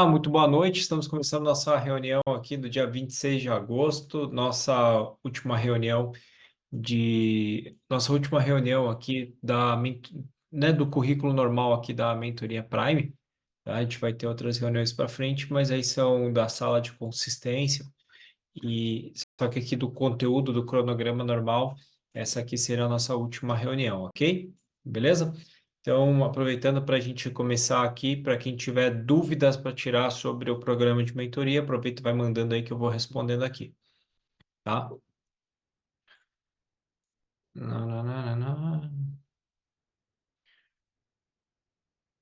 Muito boa noite. Estamos começando nossa reunião aqui do dia 26 de agosto, nossa última reunião aqui né, do currículo normal aqui da Mentoria Prime. Tá? A gente vai ter outras reuniões para frente, mas aí são da sala de consistência e só que aqui do conteúdo do cronograma normal, essa aqui será a nossa última reunião, ok? Beleza? Então, aproveitando para a gente começar aqui, para quem tiver dúvidas para tirar sobre o programa de mentoria, aproveita e vai mandando aí que eu vou respondendo aqui, tá? Nananana.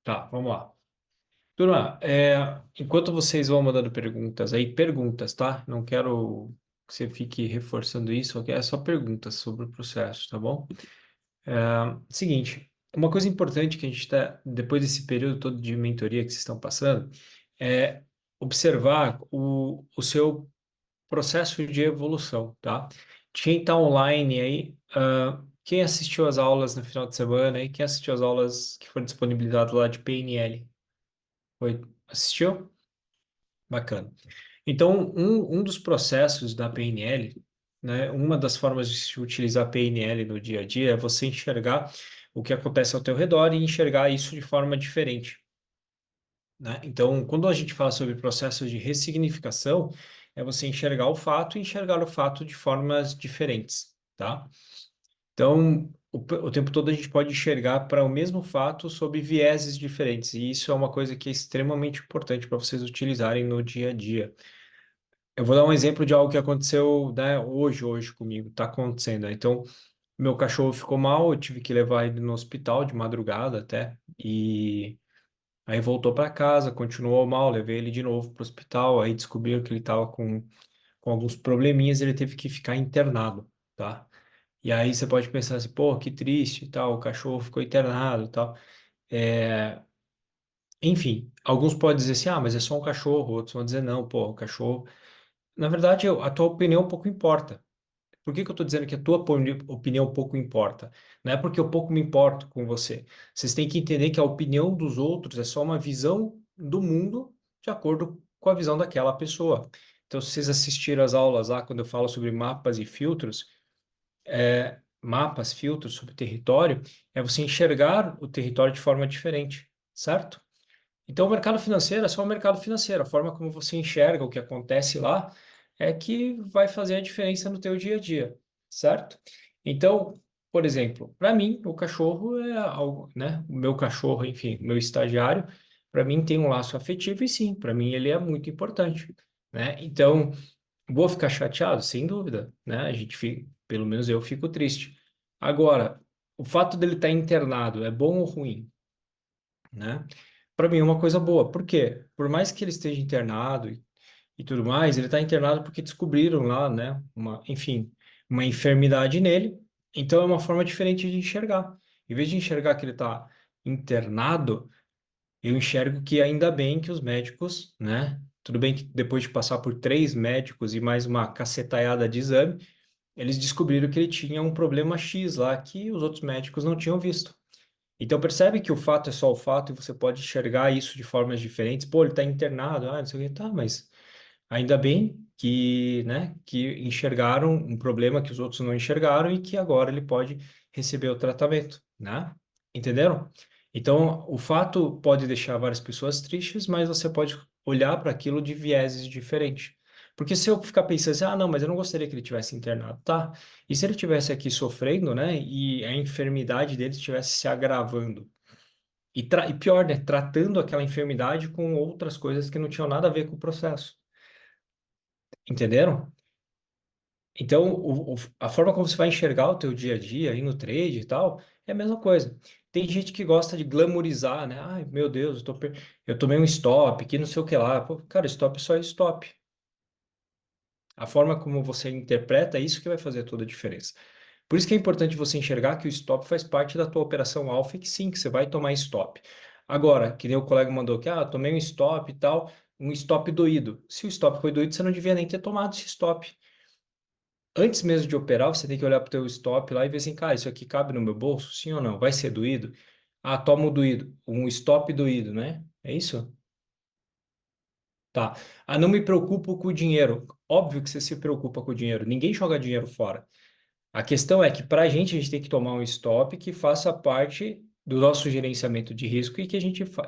Tá, vamos lá. Turma, enquanto vocês vão mandando perguntas, tá? Não quero que você fique reforçando isso, ok? É só perguntas sobre o processo, tá bom? Seguinte, uma coisa importante que a gente está, depois desse período todo de mentoria que vocês estão passando, é observar o seu processo de evolução, tá? Quem está online aí, quem assistiu às aulas no final de semana aí, quem assistiu às aulas que foram disponibilizadas lá de PNL? Foi, assistiu? Bacana. Então, um dos processos da PNL, né, uma das formas de se utilizar a PNL no dia a dia é você enxergar o que acontece ao teu redor e enxergar isso de forma diferente, né? Então, quando a gente fala sobre processos de ressignificação, é você enxergar o fato e enxergar o fato de formas diferentes, tá? Então, o tempo todo a gente pode enxergar para o mesmo fato sob vieses diferentes, e isso é uma coisa que é extremamente importante para vocês utilizarem no dia a dia. Eu vou dar um exemplo de algo que aconteceu, né, hoje comigo, está acontecendo, né? Então, meu cachorro ficou mal, eu tive que levar ele no hospital de madrugada até, e aí voltou para casa, continuou mal, levei ele de novo para o hospital, aí descobriram que ele estava com alguns probleminhas, ele teve que ficar internado, tá? E aí você pode pensar assim, pô, que triste e tal, o cachorro ficou internado e tal. É, enfim, alguns podem dizer assim, mas é só um cachorro, outros vão dizer, não, pô, o cachorro... Na verdade, a tua opinião pouco importa. Por que que eu estou dizendo que a tua opinião pouco importa? Não é porque eu pouco me importo com você. Vocês têm que entender que a opinião dos outros é só uma visão do mundo de acordo com a visão daquela pessoa. Então, se vocês assistiram às aulas lá, quando eu falo sobre mapas e filtros, mapas, filtros sobre território, é você enxergar o território de forma diferente, certo? Então, o mercado financeiro é só o mercado financeiro. A forma como você enxerga o que acontece lá é que vai fazer a diferença no teu dia a dia, certo? Então, por exemplo, para mim, o cachorro é algo, né? O meu cachorro, enfim, o meu estagiário, para mim tem um laço afetivo e sim, para mim ele é muito importante, né? Então, vou ficar chateado? Sem dúvida, né? Pelo menos eu fico triste. Agora, o fato dele estar internado é bom ou ruim, né? Para mim é uma coisa boa. Por quê? Por mais que ele esteja internado e tudo mais, ele está internado porque descobriram lá, né? Enfim, uma enfermidade nele. Então é uma forma diferente de enxergar. Em vez de enxergar que ele está internado, eu enxergo que ainda bem que os médicos, né? Tudo bem que depois de passar por 3 médicos e mais uma cacetada de exame, eles descobriram que ele tinha um problema X lá que os outros médicos não tinham visto. Então percebe que o fato é só o fato e você pode enxergar isso de formas diferentes. Pô, ele está internado, não sei o que, tá, mas ainda bem que, né, que enxergaram um problema que os outros não enxergaram e que agora ele pode receber o tratamento, né? Entenderam? Então, o fato pode deixar várias pessoas tristes, mas você pode olhar para aquilo de vieses diferentes. Porque se eu ficar pensando assim, não, mas eu não gostaria que ele tivesse internado, tá? E se ele tivesse aqui sofrendo, né, e a enfermidade dele estivesse se agravando? E pior, né, tratando aquela enfermidade com outras coisas que não tinham nada a ver com o processo. Entenderam? Então, a forma como você vai enxergar o teu dia a dia aí no trade e tal, é a mesma coisa. Tem gente que gosta de glamorizar, né? Ai, meu Deus, eu tomei um stop, que não sei o que lá. Pô, cara, stop só é stop. A forma como você interpreta é isso que vai fazer toda a diferença. Por isso que é importante você enxergar que o stop faz parte da tua operação alfa e que sim, que você vai tomar stop. Agora, que nem o colega mandou que, tomei um stop e tal, um stop doído. Se o stop foi doído, você não devia nem ter tomado esse stop. Antes mesmo de operar, você tem que olhar para o teu stop lá e ver assim, cara, isso aqui cabe no meu bolso? Sim ou não? Vai ser doído? Toma o doído, um stop doído, né? É isso? Tá. Ah, não me preocupo com o dinheiro. Óbvio que você se preocupa com o dinheiro. Ninguém joga dinheiro fora. A questão é que para a gente tem que tomar um stop que faça parte do nosso gerenciamento de risco e que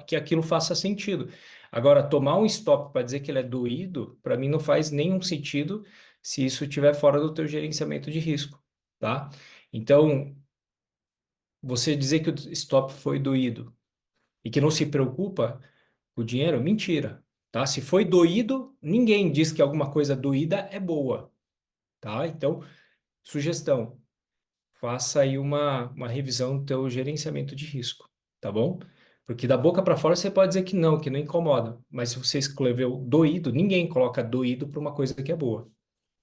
que aquilo faça sentido. Agora, tomar um stop para dizer que ele é doído, para mim não faz nenhum sentido se isso estiver fora do teu gerenciamento de risco, tá? Então, você dizer que o stop foi doído e que não se preocupa com o dinheiro, mentira, tá? Se foi doído, ninguém diz que alguma coisa doída é boa, tá? Então, sugestão, faça aí uma revisão do teu gerenciamento de risco, tá bom? Porque da boca para fora você pode dizer que não incomoda, mas se você escreveu doído, ninguém coloca doído para uma coisa que é boa,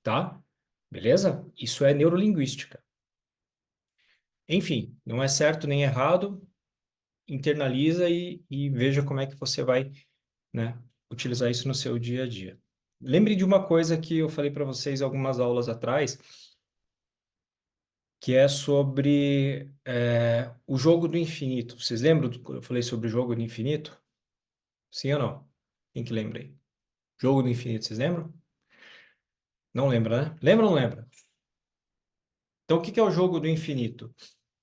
tá? Beleza? Isso é neurolinguística. Enfim, não é certo nem errado, internaliza e veja como é que você vai, né, utilizar isso no seu dia a dia. Lembre de uma coisa que eu falei para vocês algumas aulas atrás, que é sobre o jogo do infinito. Vocês lembram do que eu falei sobre o jogo do infinito? Sim ou não? Quem que lembra aí? Jogo do infinito, vocês lembram? Não lembra, né? Lembra ou não lembra? Então, o que que é o jogo do infinito?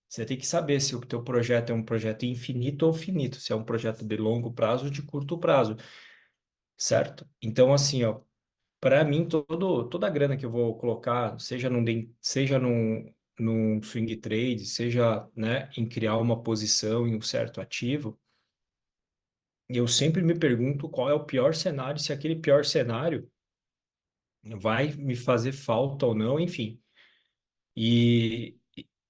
Você tem que saber se o teu projeto é um projeto infinito ou finito, se é um projeto de longo prazo ou de curto prazo, certo? Então, assim, ó, para mim, toda a grana que eu vou colocar, seja num swing trade, seja, né, em criar uma posição em um certo ativo, eu sempre me pergunto qual é o pior cenário, se aquele pior cenário vai me fazer falta ou não, enfim. E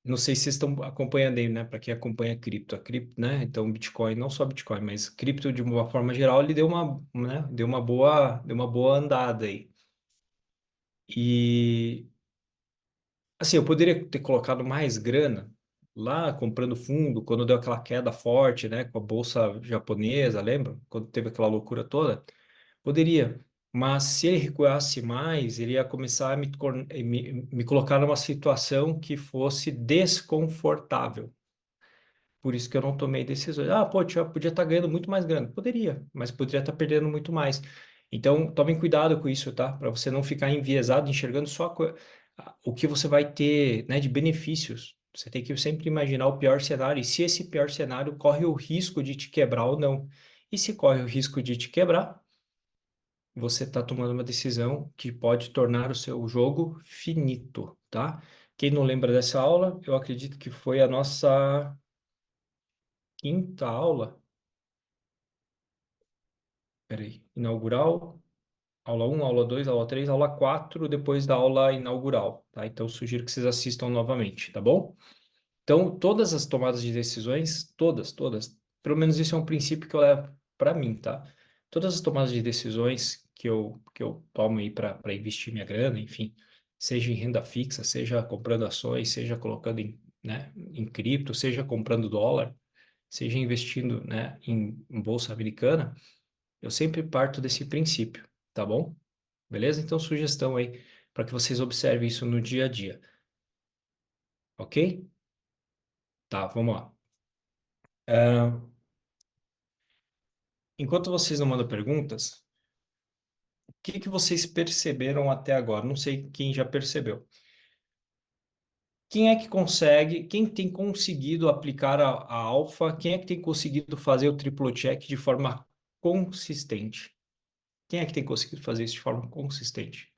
não sei se vocês estão acompanhando aí, né? Para quem acompanha cripto, né? Então, Bitcoin, não só Bitcoin, mas cripto de uma forma geral, ele deu uma boa andada aí. E assim, eu poderia ter colocado mais grana lá comprando fundo, quando deu aquela queda forte, né, com a bolsa japonesa, lembra? Quando teve aquela loucura toda? Poderia. Mas se ele recuasse mais, ele ia começar a me colocar numa situação que fosse desconfortável. Por isso que eu não tomei decisões. Ah, pô, podia estar ganhando muito mais grana. Poderia, mas poderia estar perdendo muito mais. Então, tomem cuidado com isso, tá? Para você não ficar enviesado, enxergando só o que você vai ter, né, de benefícios. Você tem que sempre imaginar o pior cenário e se esse pior cenário corre o risco de te quebrar ou não. E se corre o risco de te quebrar, você está tomando uma decisão que pode tornar o seu jogo finito, tá? Quem não lembra dessa aula, eu acredito que foi a nossa quinta aula. Peraí, inaugural, aula um, aula 2, aula 3, aula 4, depois da aula inaugural, tá? Então, eu sugiro que vocês assistam novamente, tá bom? Então, todas as tomadas de decisões, todas, pelo menos isso é um princípio que eu levo para mim, tá? Todas as tomadas de decisões que eu tomo aí para investir minha grana, enfim, seja em renda fixa, seja comprando ações, seja colocando em cripto, seja comprando dólar, seja investindo, né, em bolsa americana, eu sempre parto desse princípio, tá bom? Beleza? Então, sugestão aí para que vocês observem isso no dia a dia, ok? Tá, vamos lá. Ah, enquanto vocês não mandam perguntas, o que que vocês perceberam até agora? Não sei quem já percebeu. Quem é que consegue, quem tem conseguido aplicar a alfa, quem é que tem conseguido fazer o triplo check de forma consistente? Quem é que tem conseguido fazer isso de forma consistente?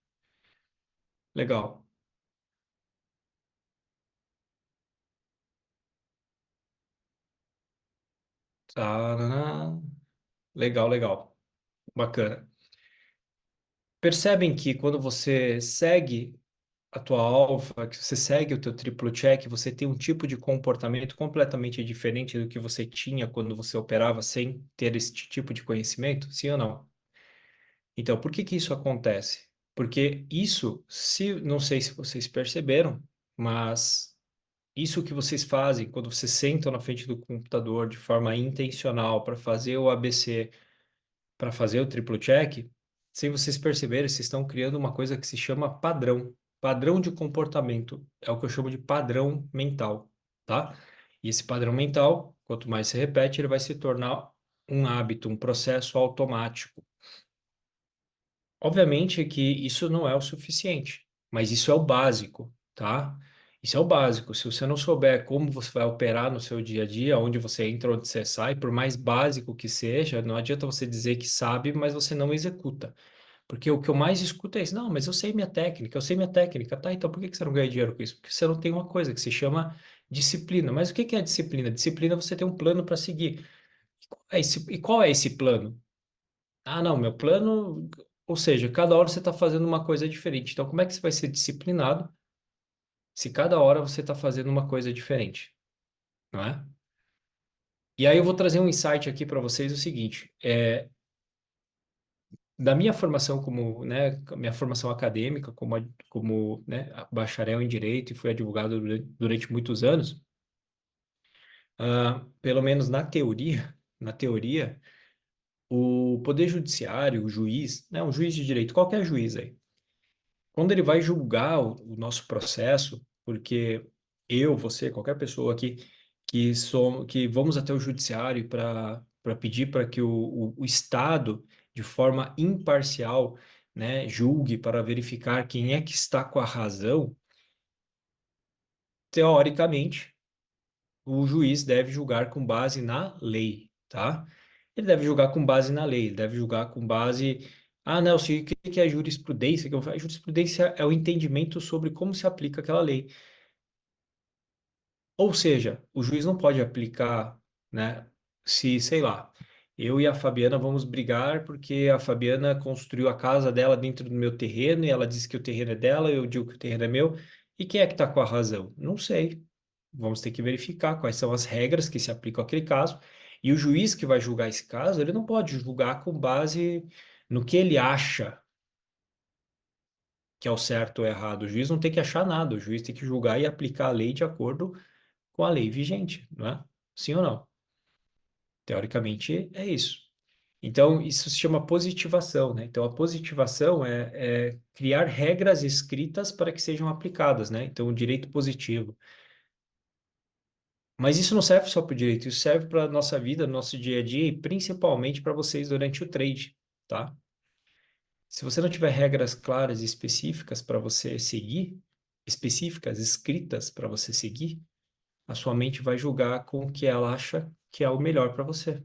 Legal. Tarará. Legal, legal. Bacana. Percebem que quando você segue a tua alfa, que você segue o teu triplo check, você tem um tipo de comportamento completamente diferente do que você tinha quando você operava sem ter esse tipo de conhecimento? Sim ou não? Então, por que que isso acontece? Porque isso, se não sei se vocês perceberam, mas isso que vocês fazem quando vocês sentam na frente do computador de forma intencional para fazer o ABC, para fazer o triplo check, sem vocês perceberem, vocês estão criando uma coisa que se chama padrão. Padrão de comportamento. É o que eu chamo de padrão mental, tá? E esse padrão mental, quanto mais se repete, ele vai se tornar um hábito, um processo automático. Obviamente que isso não é o suficiente, mas isso é o básico, tá? Isso é o básico. Se você não souber como você vai operar no seu dia a dia, onde você entra, onde você sai, por mais básico que seja, não adianta você dizer que sabe, mas você não executa. Porque o que eu mais escuto é isso, não, mas eu sei minha técnica, tá? Então por que que você não ganha dinheiro com isso? Porque você não tem uma coisa que se chama disciplina. Mas o que que é disciplina? Disciplina é você ter um plano para seguir. E qual é esse plano? Ah, não, meu plano, ou seja, cada hora você está fazendo uma coisa diferente. Então, como é que você vai ser disciplinado se cada hora você está fazendo uma coisa diferente, não é? E aí eu vou trazer um insight aqui para vocês o seguinte, da minha formação como, né, minha formação acadêmica como, né, bacharel em direito e fui advogado durante muitos anos, pelo menos na teoria, o poder judiciário, o juiz, né, um juiz de direito, qualquer juiz aí, quando ele vai julgar o nosso processo, porque eu, você, qualquer pessoa aqui que vamos até o judiciário para pedir para que o Estado, de forma imparcial, né, julgue para verificar quem é que está com a razão, teoricamente, o juiz deve julgar com base na lei, tá? Ele deve julgar com base na lei, ele deve julgar com base. Ah, Nelson, e o que que é jurisprudência? A jurisprudência é o entendimento sobre como se aplica aquela lei. Ou seja, o juiz não pode aplicar, né? Se, sei lá, eu e a Fabiana vamos brigar porque a Fabiana construiu a casa dela dentro do meu terreno e ela disse que o terreno é dela, eu digo que o terreno é meu. E quem é que está com a razão? Não sei. Vamos ter que verificar quais são as regras que se aplicam àquele caso. E o juiz que vai julgar esse caso, ele não pode julgar com base no que ele acha que é o certo ou errado. O juiz não tem que achar nada, o juiz tem que julgar e aplicar a lei de acordo com a lei vigente, não é? Sim ou não? Teoricamente é isso. Então, isso se chama positivação, né? Então, a positivação é criar regras escritas para que sejam aplicadas, né? Então, o direito positivo. Mas isso não serve só para o direito, isso serve para a nossa vida, nosso dia a dia e principalmente para vocês durante o trade, tá? Se você não tiver regras claras e específicas para você seguir, específicas, escritas para você seguir, a sua mente vai julgar com o que ela acha que é o melhor para você,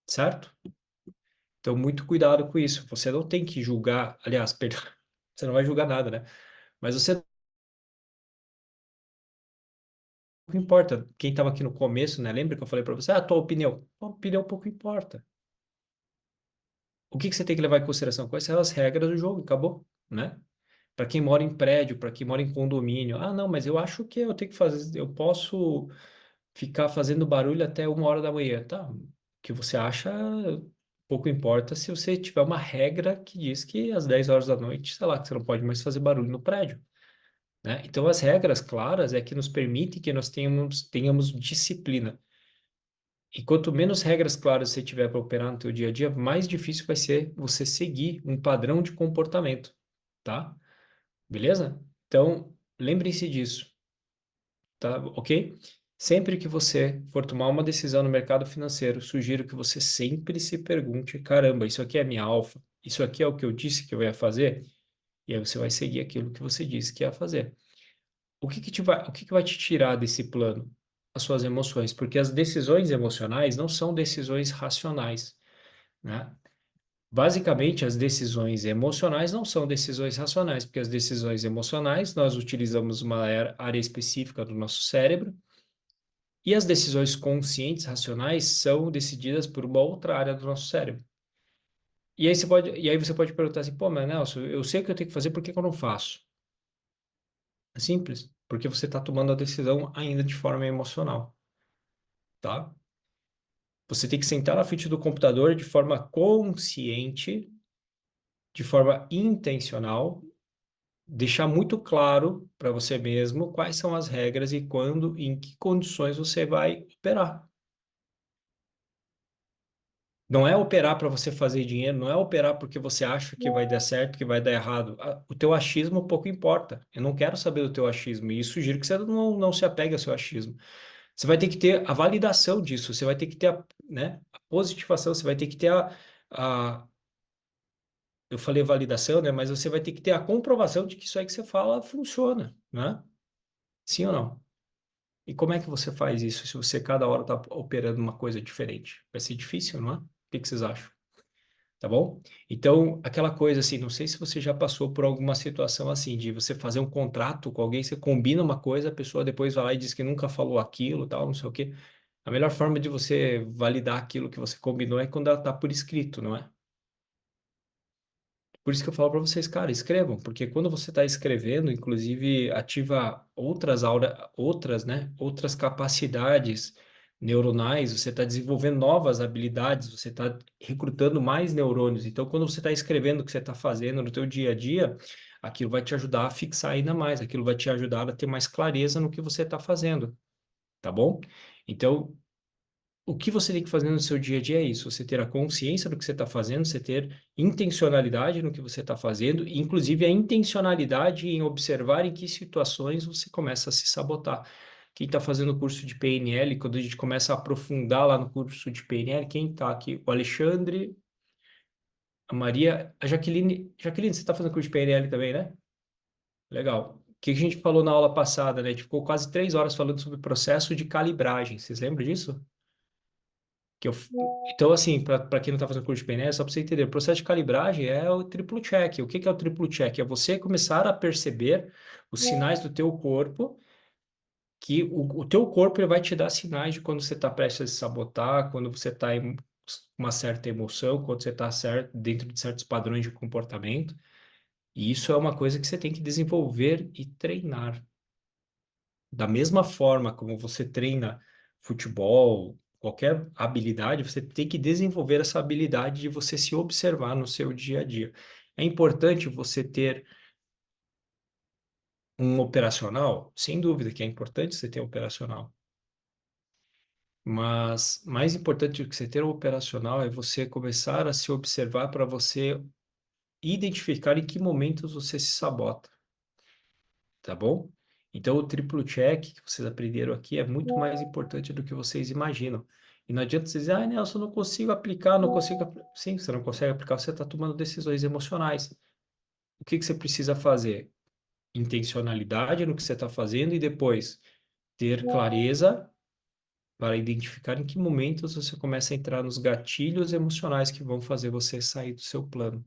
certo? Então, muito cuidado com isso. Você não tem que julgar, aliás, perdão, você não vai julgar nada, né? Mas você não importa. Quem estava aqui no começo, né? Lembra que eu falei para você, a tua opinião? A opinião pouco importa. O que que você tem que levar em consideração? Quais são as regras do jogo? Acabou, né? Para quem mora em prédio, para quem mora em condomínio. Ah, não, mas eu acho que eu tenho que fazer, eu posso ficar fazendo barulho até 1 hora da manhã. Tá, o que você acha pouco importa se você tiver uma regra que diz que às 10 horas da noite, sei lá, que você não pode mais fazer barulho no prédio, né? Então, as regras claras é que nos permite que nós tenhamos disciplina. E quanto menos regras claras você tiver para operar no teu dia a dia, mais difícil vai ser você seguir um padrão de comportamento, tá? Beleza? Então, lembrem-se disso, tá? Ok? Sempre que você for tomar uma decisão no mercado financeiro, sugiro que você sempre se pergunte: caramba, isso aqui é minha alfa? Isso aqui é o que eu disse que eu ia fazer? E aí você vai seguir aquilo que você disse que ia fazer. O que que vai te tirar desse plano? As suas emoções, porque as decisões emocionais não são decisões racionais, né? Basicamente, as decisões emocionais não são decisões racionais, porque as decisões emocionais nós utilizamos uma área específica do nosso cérebro e as decisões conscientes racionais são decididas por uma outra área do nosso cérebro. E aí você pode perguntar assim, pô, mas Nelson, eu sei o que eu tenho que fazer, por que que eu não faço? É simples, porque você está tomando a decisão ainda de forma emocional, tá? Você tem que sentar na frente do computador de forma consciente, de forma intencional, deixar muito claro para você mesmo quais são as regras e quando e em que condições você vai operar. Não é operar para você fazer dinheiro, não é operar porque você acha que vai dar certo, que vai dar errado. O teu achismo pouco importa. Eu não quero saber do teu achismo e sugiro que você não se apegue ao seu achismo. Você vai ter que ter a validação disso, você vai ter que ter a, né, a positivação, você vai ter que ter a eu falei validação, né? Mas você vai ter que ter a comprovação de que isso aí que você fala funciona, né? Sim ou não? E como é que você faz isso se você cada hora está operando uma coisa diferente? Vai ser difícil, não é? O que que vocês acham? Tá bom? Então, aquela coisa assim, não sei se você já passou por alguma situação assim, de você fazer um contrato com alguém, você combina uma coisa, a pessoa depois vai lá e diz que nunca falou aquilo, tal, não sei o quê. A melhor forma de você validar aquilo que você combinou é quando ela está por escrito, não é? Por isso que eu falo para vocês, cara, escrevam, porque quando você está escrevendo, inclusive ativa outras, né, outras capacidades neuronais, você está desenvolvendo novas habilidades, você está recrutando mais neurônios. Então, quando você está escrevendo o que você está fazendo no teu dia a dia, aquilo vai te ajudar a fixar ainda mais, aquilo vai te ajudar a ter mais clareza no que você está fazendo, tá bom? Então, o que você tem que fazer no seu dia a dia é isso, você ter a consciência do que você está fazendo, você ter intencionalidade no que você está fazendo, e inclusive a intencionalidade em observar em que situações você começa a se sabotar. Quem está fazendo o curso de PNL, quando a gente começa a aprofundar lá no curso de PNL, quem está aqui? O Alexandre, a Maria, a Jaqueline. Jaqueline, você está fazendo curso de PNL também, né? Legal. O que a gente falou na aula passada, né? A gente ficou quase 3 horas falando sobre o processo de calibragem. Vocês lembram disso? Que eu, então, assim, para quem não está fazendo curso de PNL, só para você entender, o processo de calibragem é o triplo check. O que que é o triplo check? É você começar a perceber os sinais do teu corpo, que o teu corpo ele vai te dar sinais de quando você está prestes a se sabotar, quando você está em uma certa emoção, quando você está dentro de certos padrões de comportamento. E isso é uma coisa que você tem que desenvolver e treinar. Da mesma forma como você treina futebol, qualquer habilidade, você tem que desenvolver essa habilidade de você se observar no seu dia a dia. É importante você ter um operacional? Sem dúvida que é importante você ter um operacional. Mas mais importante do que você ter um operacional é você começar a se observar para você identificar em que momentos você se sabota. Tá bom? Então, o triplo check que vocês aprenderam aqui é muito mais importante do que vocês imaginam. E não adianta vocês dizer, ah, Nelson, eu não consigo aplicar, não consigo. Sim, você não consegue aplicar, você está tomando decisões emocionais. O que que você precisa fazer? Intencionalidade no que você está fazendo e depois ter clareza para identificar em que momentos você começa a entrar nos gatilhos emocionais que vão fazer você sair do seu plano,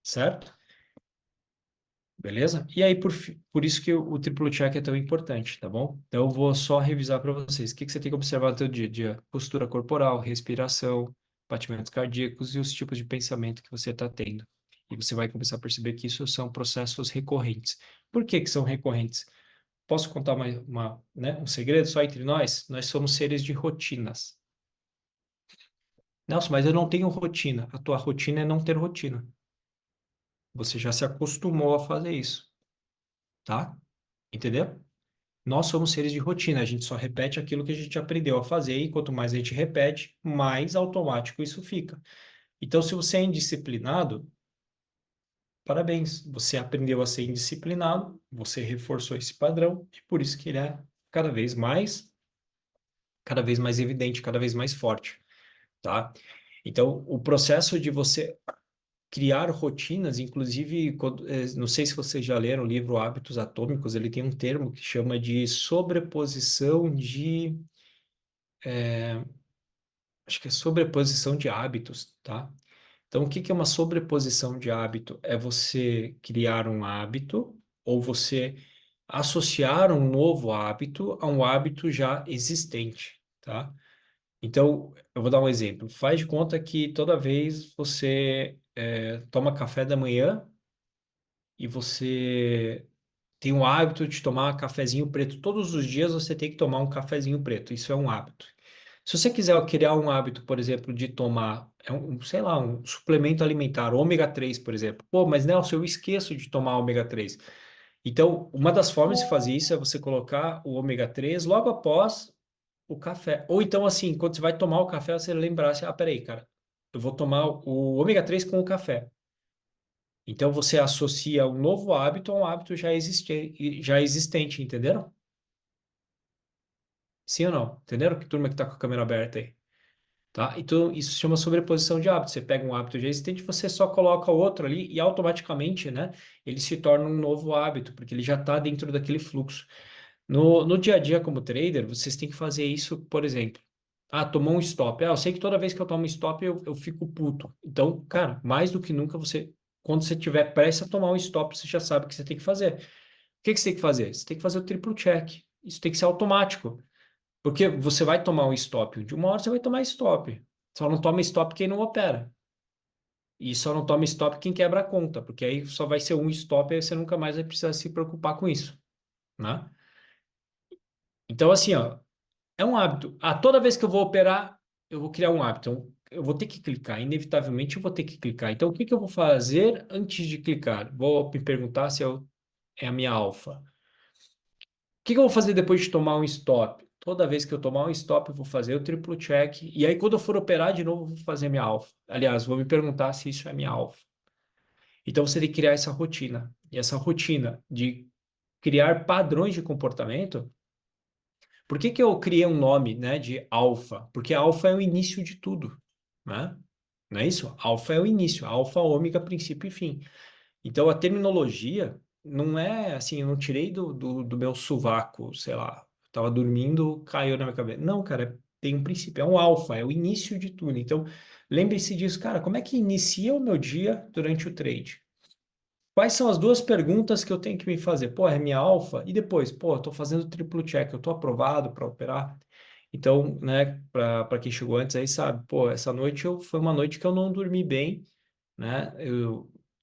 certo? Beleza? E aí, por isso que o triplo check é tão importante, tá bom? Então, eu vou só revisar para vocês. O que que você tem que observar no seu dia a dia? Postura corporal, respiração, batimentos cardíacos e os tipos de pensamento que você está tendo. E você vai começar a perceber que isso são processos recorrentes. Por que que são recorrentes? Posso contar né, um segredo só entre nós? Nós somos seres de rotinas. Nelson, mas eu não tenho rotina. A tua rotina é não ter rotina. Você já se acostumou a fazer isso, tá? Entendeu? Nós somos seres de rotina, a gente só repete aquilo que a gente aprendeu a fazer, e quanto mais a gente repete, mais automático isso fica. Então, se você é indisciplinado, parabéns, você aprendeu a ser indisciplinado, você reforçou esse padrão, e por isso que ele é cada vez mais evidente, cada vez mais forte, tá? Então, o processo de você criar rotinas, inclusive, não sei se vocês já leram o livro Hábitos Atômicos, ele tem um termo que chama de sobreposição de acho que é sobreposição de hábitos, tá? Então, o que que é uma sobreposição de hábito? É você criar um hábito ou você associar um novo hábito a um hábito já existente, tá? Então, eu vou dar um exemplo. Faz de conta que toda vez você toma café da manhã e você tem o hábito de tomar cafezinho preto. Todos os dias você tem que tomar um cafezinho preto. Isso é um hábito. Se você quiser criar um hábito, por exemplo, de tomar, sei lá, um suplemento alimentar, ômega 3, por exemplo. Pô, mas Nelson, eu esqueço de tomar ômega 3. Então, uma das formas de fazer isso é você colocar o ômega 3 logo após o café. Ou então, assim, quando você vai tomar o café, você lembrar assim, ah, peraí, cara, eu vou tomar o ômega 3 com o café. Então, você associa um novo hábito a um hábito já existente, entenderam? Sim ou não? Entenderam? Que turma que tá com a câmera aberta aí? tá? Então, isso se chama sobreposição de hábitos. Você pega um hábito já existente, você só coloca outro ali e automaticamente, né, ele se torna um novo hábito, porque ele já está dentro daquele fluxo. No dia a dia, como trader, vocês têm que fazer isso, por exemplo. Ah, tomou um stop. Ah, eu sei que toda vez que eu tomo um stop, eu fico puto. Então, cara, mais do que nunca, quando você tiver pressa a tomar um stop, você já sabe o que você tem que fazer. O que que você tem que fazer? Você tem que fazer o triplo check. Isso tem que ser automático. Porque você vai tomar um stop. De uma hora você vai tomar stop. Só não toma stop quem não opera. E só não toma stop quem quebra a conta. Porque aí só vai ser um stop e aí você nunca mais vai precisar se preocupar com isso, né? Então, assim, ó, é um hábito. Ah, toda vez que eu vou operar, eu vou criar um hábito. Então, eu vou ter que clicar. Inevitavelmente, eu vou ter que clicar. Então, o que que eu vou fazer antes de clicar? Vou me perguntar se é a minha alfa. O que que eu vou fazer depois de tomar um stop? Toda vez que eu tomar um stop, eu vou fazer o triplo check. E aí, quando eu for operar de novo, eu vou fazer a minha alfa. Aliás, vou me perguntar se isso é minha alfa. Então, você tem que criar essa rotina. E essa rotina de criar padrões de comportamento. Por que que eu criei um nome, né, de alfa? Porque alfa é o início de tudo, né? Não é isso? Alfa é o início, alfa, ômega, princípio e fim. Então, a terminologia não é assim, eu não tirei do meu sovaco, sei lá, estava dormindo, caiu na minha cabeça. Não, cara, tem um princípio, é um alfa, é o início de tudo. Então, lembre-se disso, cara, como é que inicia o meu dia durante o trade? Quais são as duas perguntas que eu tenho que me fazer? Pô, é minha alfa? E depois, pô, eu tô fazendo triplo check, eu tô aprovado para operar? Então, né, para quem chegou antes aí sabe, pô, essa noite foi uma noite que eu não dormi bem, né?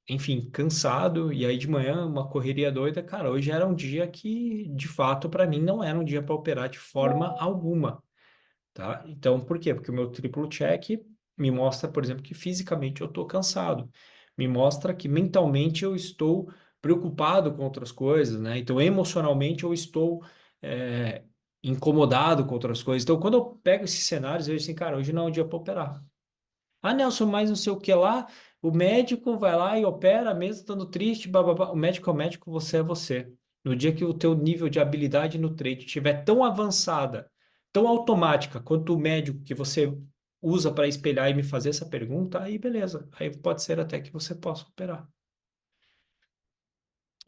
Enfim, cansado, e aí de manhã uma correria doida. Cara, hoje era um dia que, de fato, para mim não era um dia para operar de forma alguma, tá? Então, por quê? Porque o meu triplo check me mostra, por exemplo, que fisicamente eu estou cansado. Me mostra que mentalmente eu estou preocupado com outras coisas, né? Então, emocionalmente eu estou é, incomodado com outras coisas. Então, quando eu pego esses cenários, eu vejo assim, cara, hoje não é um dia para operar. Ah, Nelson, mas não sei o que lá, o médico vai lá e opera, mesmo estando triste, bababá. O médico é o médico, você é você. No dia que o teu nível de habilidade no trade estiver tão avançada, tão automática, quanto o médico que você usa para espelhar e me fazer essa pergunta, aí beleza. Aí pode ser até que você possa operar.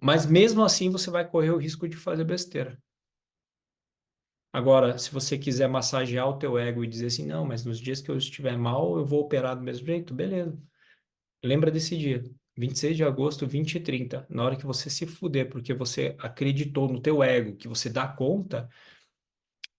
Mas mesmo assim, você vai correr o risco de fazer besteira. Agora, se você quiser massagear o teu ego e dizer assim, não, mas nos dias que eu estiver mal, eu vou operar do mesmo jeito, beleza. Lembra desse dia, 26 de agosto, 20h30, na hora que você se fuder, porque você acreditou no teu ego, que você dá conta,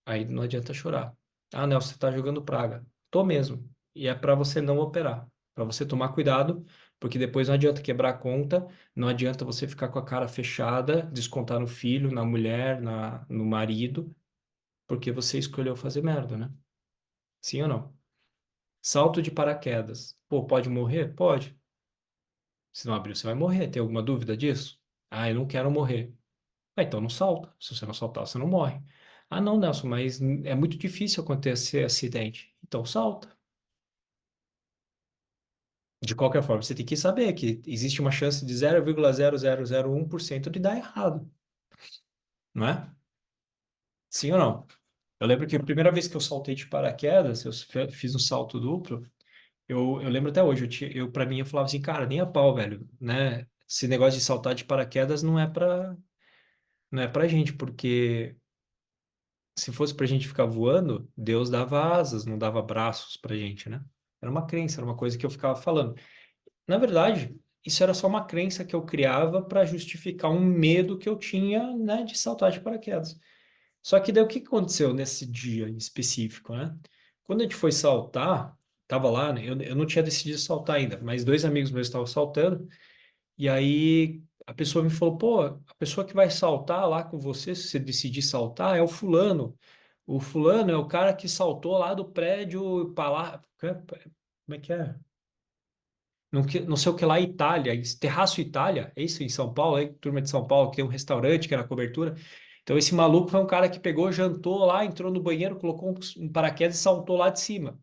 aí não adianta chorar. Ah, Nelson, você tá jogando praga. Tô mesmo. E é para você não operar, para você tomar cuidado, porque depois não adianta quebrar a conta, não adianta você ficar com a cara fechada, descontar no filho, na mulher, no marido, porque você escolheu fazer merda, né? Sim ou não? Salto de paraquedas. Pô, pode morrer? Pode. Se não abrir, você vai morrer. Tem alguma dúvida disso? Ah, eu não quero morrer. Ah, então não salta. Se você não saltar, você não morre. Ah, não, Nelson, mas é muito difícil acontecer acidente. Então salta. De qualquer forma, você tem que saber que existe uma chance de 0,0001% de dar errado, não é? Sim ou não? Eu lembro que a primeira vez que eu saltei de paraquedas, eu fiz um salto duplo, eu lembro até hoje, para mim, eu falava assim, cara, nem a pau, velho, né? Esse negócio de saltar de paraquedas não é pra gente, porque se fosse pra gente ficar voando, Deus dava asas, não dava braços pra gente, né? Era uma crença, era uma coisa que eu ficava falando. Na verdade, isso era só uma crença que eu criava para justificar um medo que eu tinha, né, de saltar de paraquedas. Só que daí o que aconteceu nesse dia em específico, né? Quando a gente foi saltar, tava lá, né? Eu não tinha decidido saltar ainda, mas dois amigos meus estavam saltando. E aí a pessoa me falou, pô, a pessoa que vai saltar lá com você, se você decidir saltar, é o fulano. O fulano é o cara que saltou lá do prédio para lá. Como é que é? Não sei o que lá, Itália, Terraço Itália, é isso em São Paulo, aí, turma de São Paulo, que tem um restaurante que era cobertura. Então esse maluco foi um cara que pegou, jantou lá, entrou no banheiro, colocou um paraquedas e saltou lá de cima.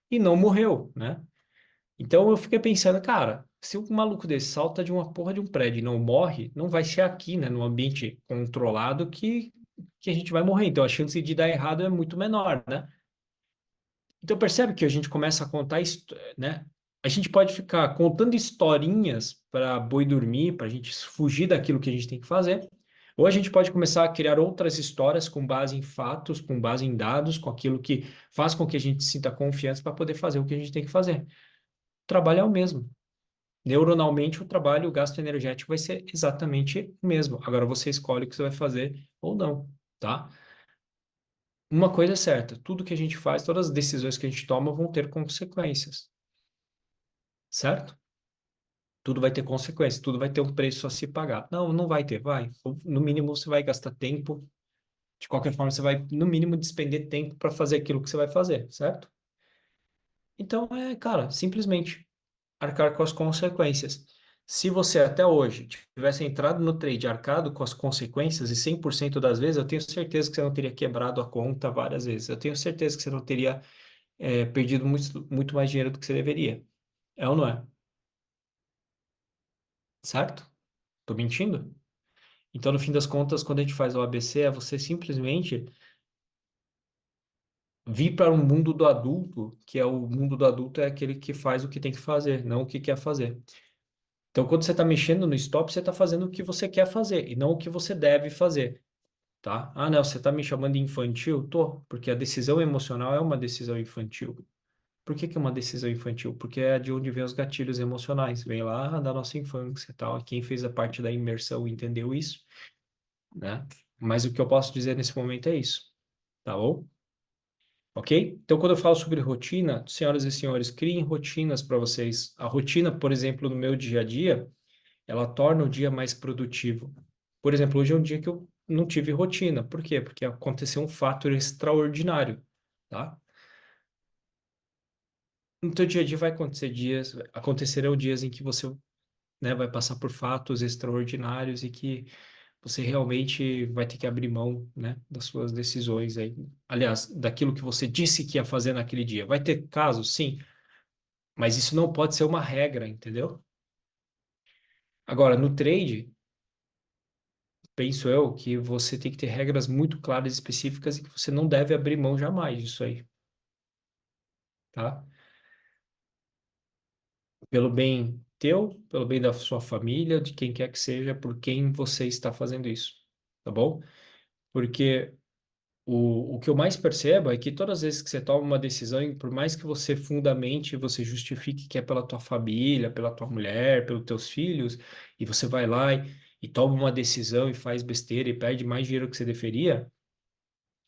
E não morreu, né? Então eu fiquei pensando, cara, se um maluco desse salta de uma porra de um prédio e não morre, não vai ser aqui, né, no ambiente controlado que a gente vai morrer. Então a chance de dar errado é muito menor, né? Então percebe que a gente começa a contar, né? A gente pode ficar contando historinhas para boi dormir, para a gente fugir daquilo que a gente tem que fazer. Ou a gente pode começar a criar outras histórias com base em fatos, com base em dados, com aquilo que faz com que a gente sinta confiança para poder fazer o que a gente tem que fazer. O trabalho é o mesmo. Neuronalmente, o trabalho, o gasto energético vai ser exatamente o mesmo. Agora você escolhe o que você vai fazer ou não, tá? Uma coisa é certa, tudo que a gente faz, todas as decisões que a gente toma vão ter consequências, certo? Tudo vai ter consequências, tudo vai ter um preço a se pagar. Não, não vai ter, vai. No mínimo, você vai gastar tempo. De qualquer forma, você vai, no mínimo, despender tempo para fazer aquilo que você vai fazer, certo? Então, cara, simplesmente arcar com as consequências. Se você até hoje tivesse entrado no trade arcado com as consequências, e 100% das vezes, eu tenho certeza que você não teria quebrado a conta várias vezes. Eu tenho certeza que você não teria perdido muito, muito mais dinheiro do que você deveria. É ou não é? Certo? Tô mentindo? Então, no fim das contas, quando a gente faz o ABC, é você simplesmente vir para um mundo do adulto, que é o mundo do adulto é aquele que faz o que tem que fazer, não o que quer fazer. Então, quando você está mexendo no stop, você está fazendo o que você quer fazer e não o que você deve fazer, tá? Ah, não, você está me chamando de infantil? Tô, porque a decisão emocional é uma decisão infantil. Por que que é uma decisão infantil? Porque é de onde vem os gatilhos emocionais, vem lá da nossa infância e tal. Quem fez a parte da imersão entendeu isso, né? Mas o que eu posso dizer nesse momento é isso, tá bom? Ok? Então, quando eu falo sobre rotina, senhoras e senhores, criem rotinas para vocês. A rotina, por exemplo, no meu dia a dia, ela torna o dia mais produtivo. Por exemplo, hoje é um dia que eu não tive rotina. Por quê? Porque aconteceu um fato extraordinário, tá? No teu dia a dia vai acontecer dias, acontecerão dias em que você, né, vai passar por fatos extraordinários e que você realmente vai ter que abrir mão, né, das suas decisões aí. Aliás, daquilo que você disse que ia fazer naquele dia. Vai ter casos, sim, mas isso não pode ser uma regra, entendeu? Agora, no trade, penso eu que você tem que ter regras muito claras e específicas e que você não deve abrir mão jamais disso aí, tá? Pelo bem teu, pelo bem da sua família, de quem quer que seja, por quem você está fazendo isso, tá bom? Porque o que eu mais percebo é que todas as vezes que você toma uma decisão, e por mais que você fundamente, você justifique que é pela tua família, pela tua mulher, pelos teus filhos, e você vai lá e toma uma decisão e faz besteira e perde mais dinheiro que você deveria,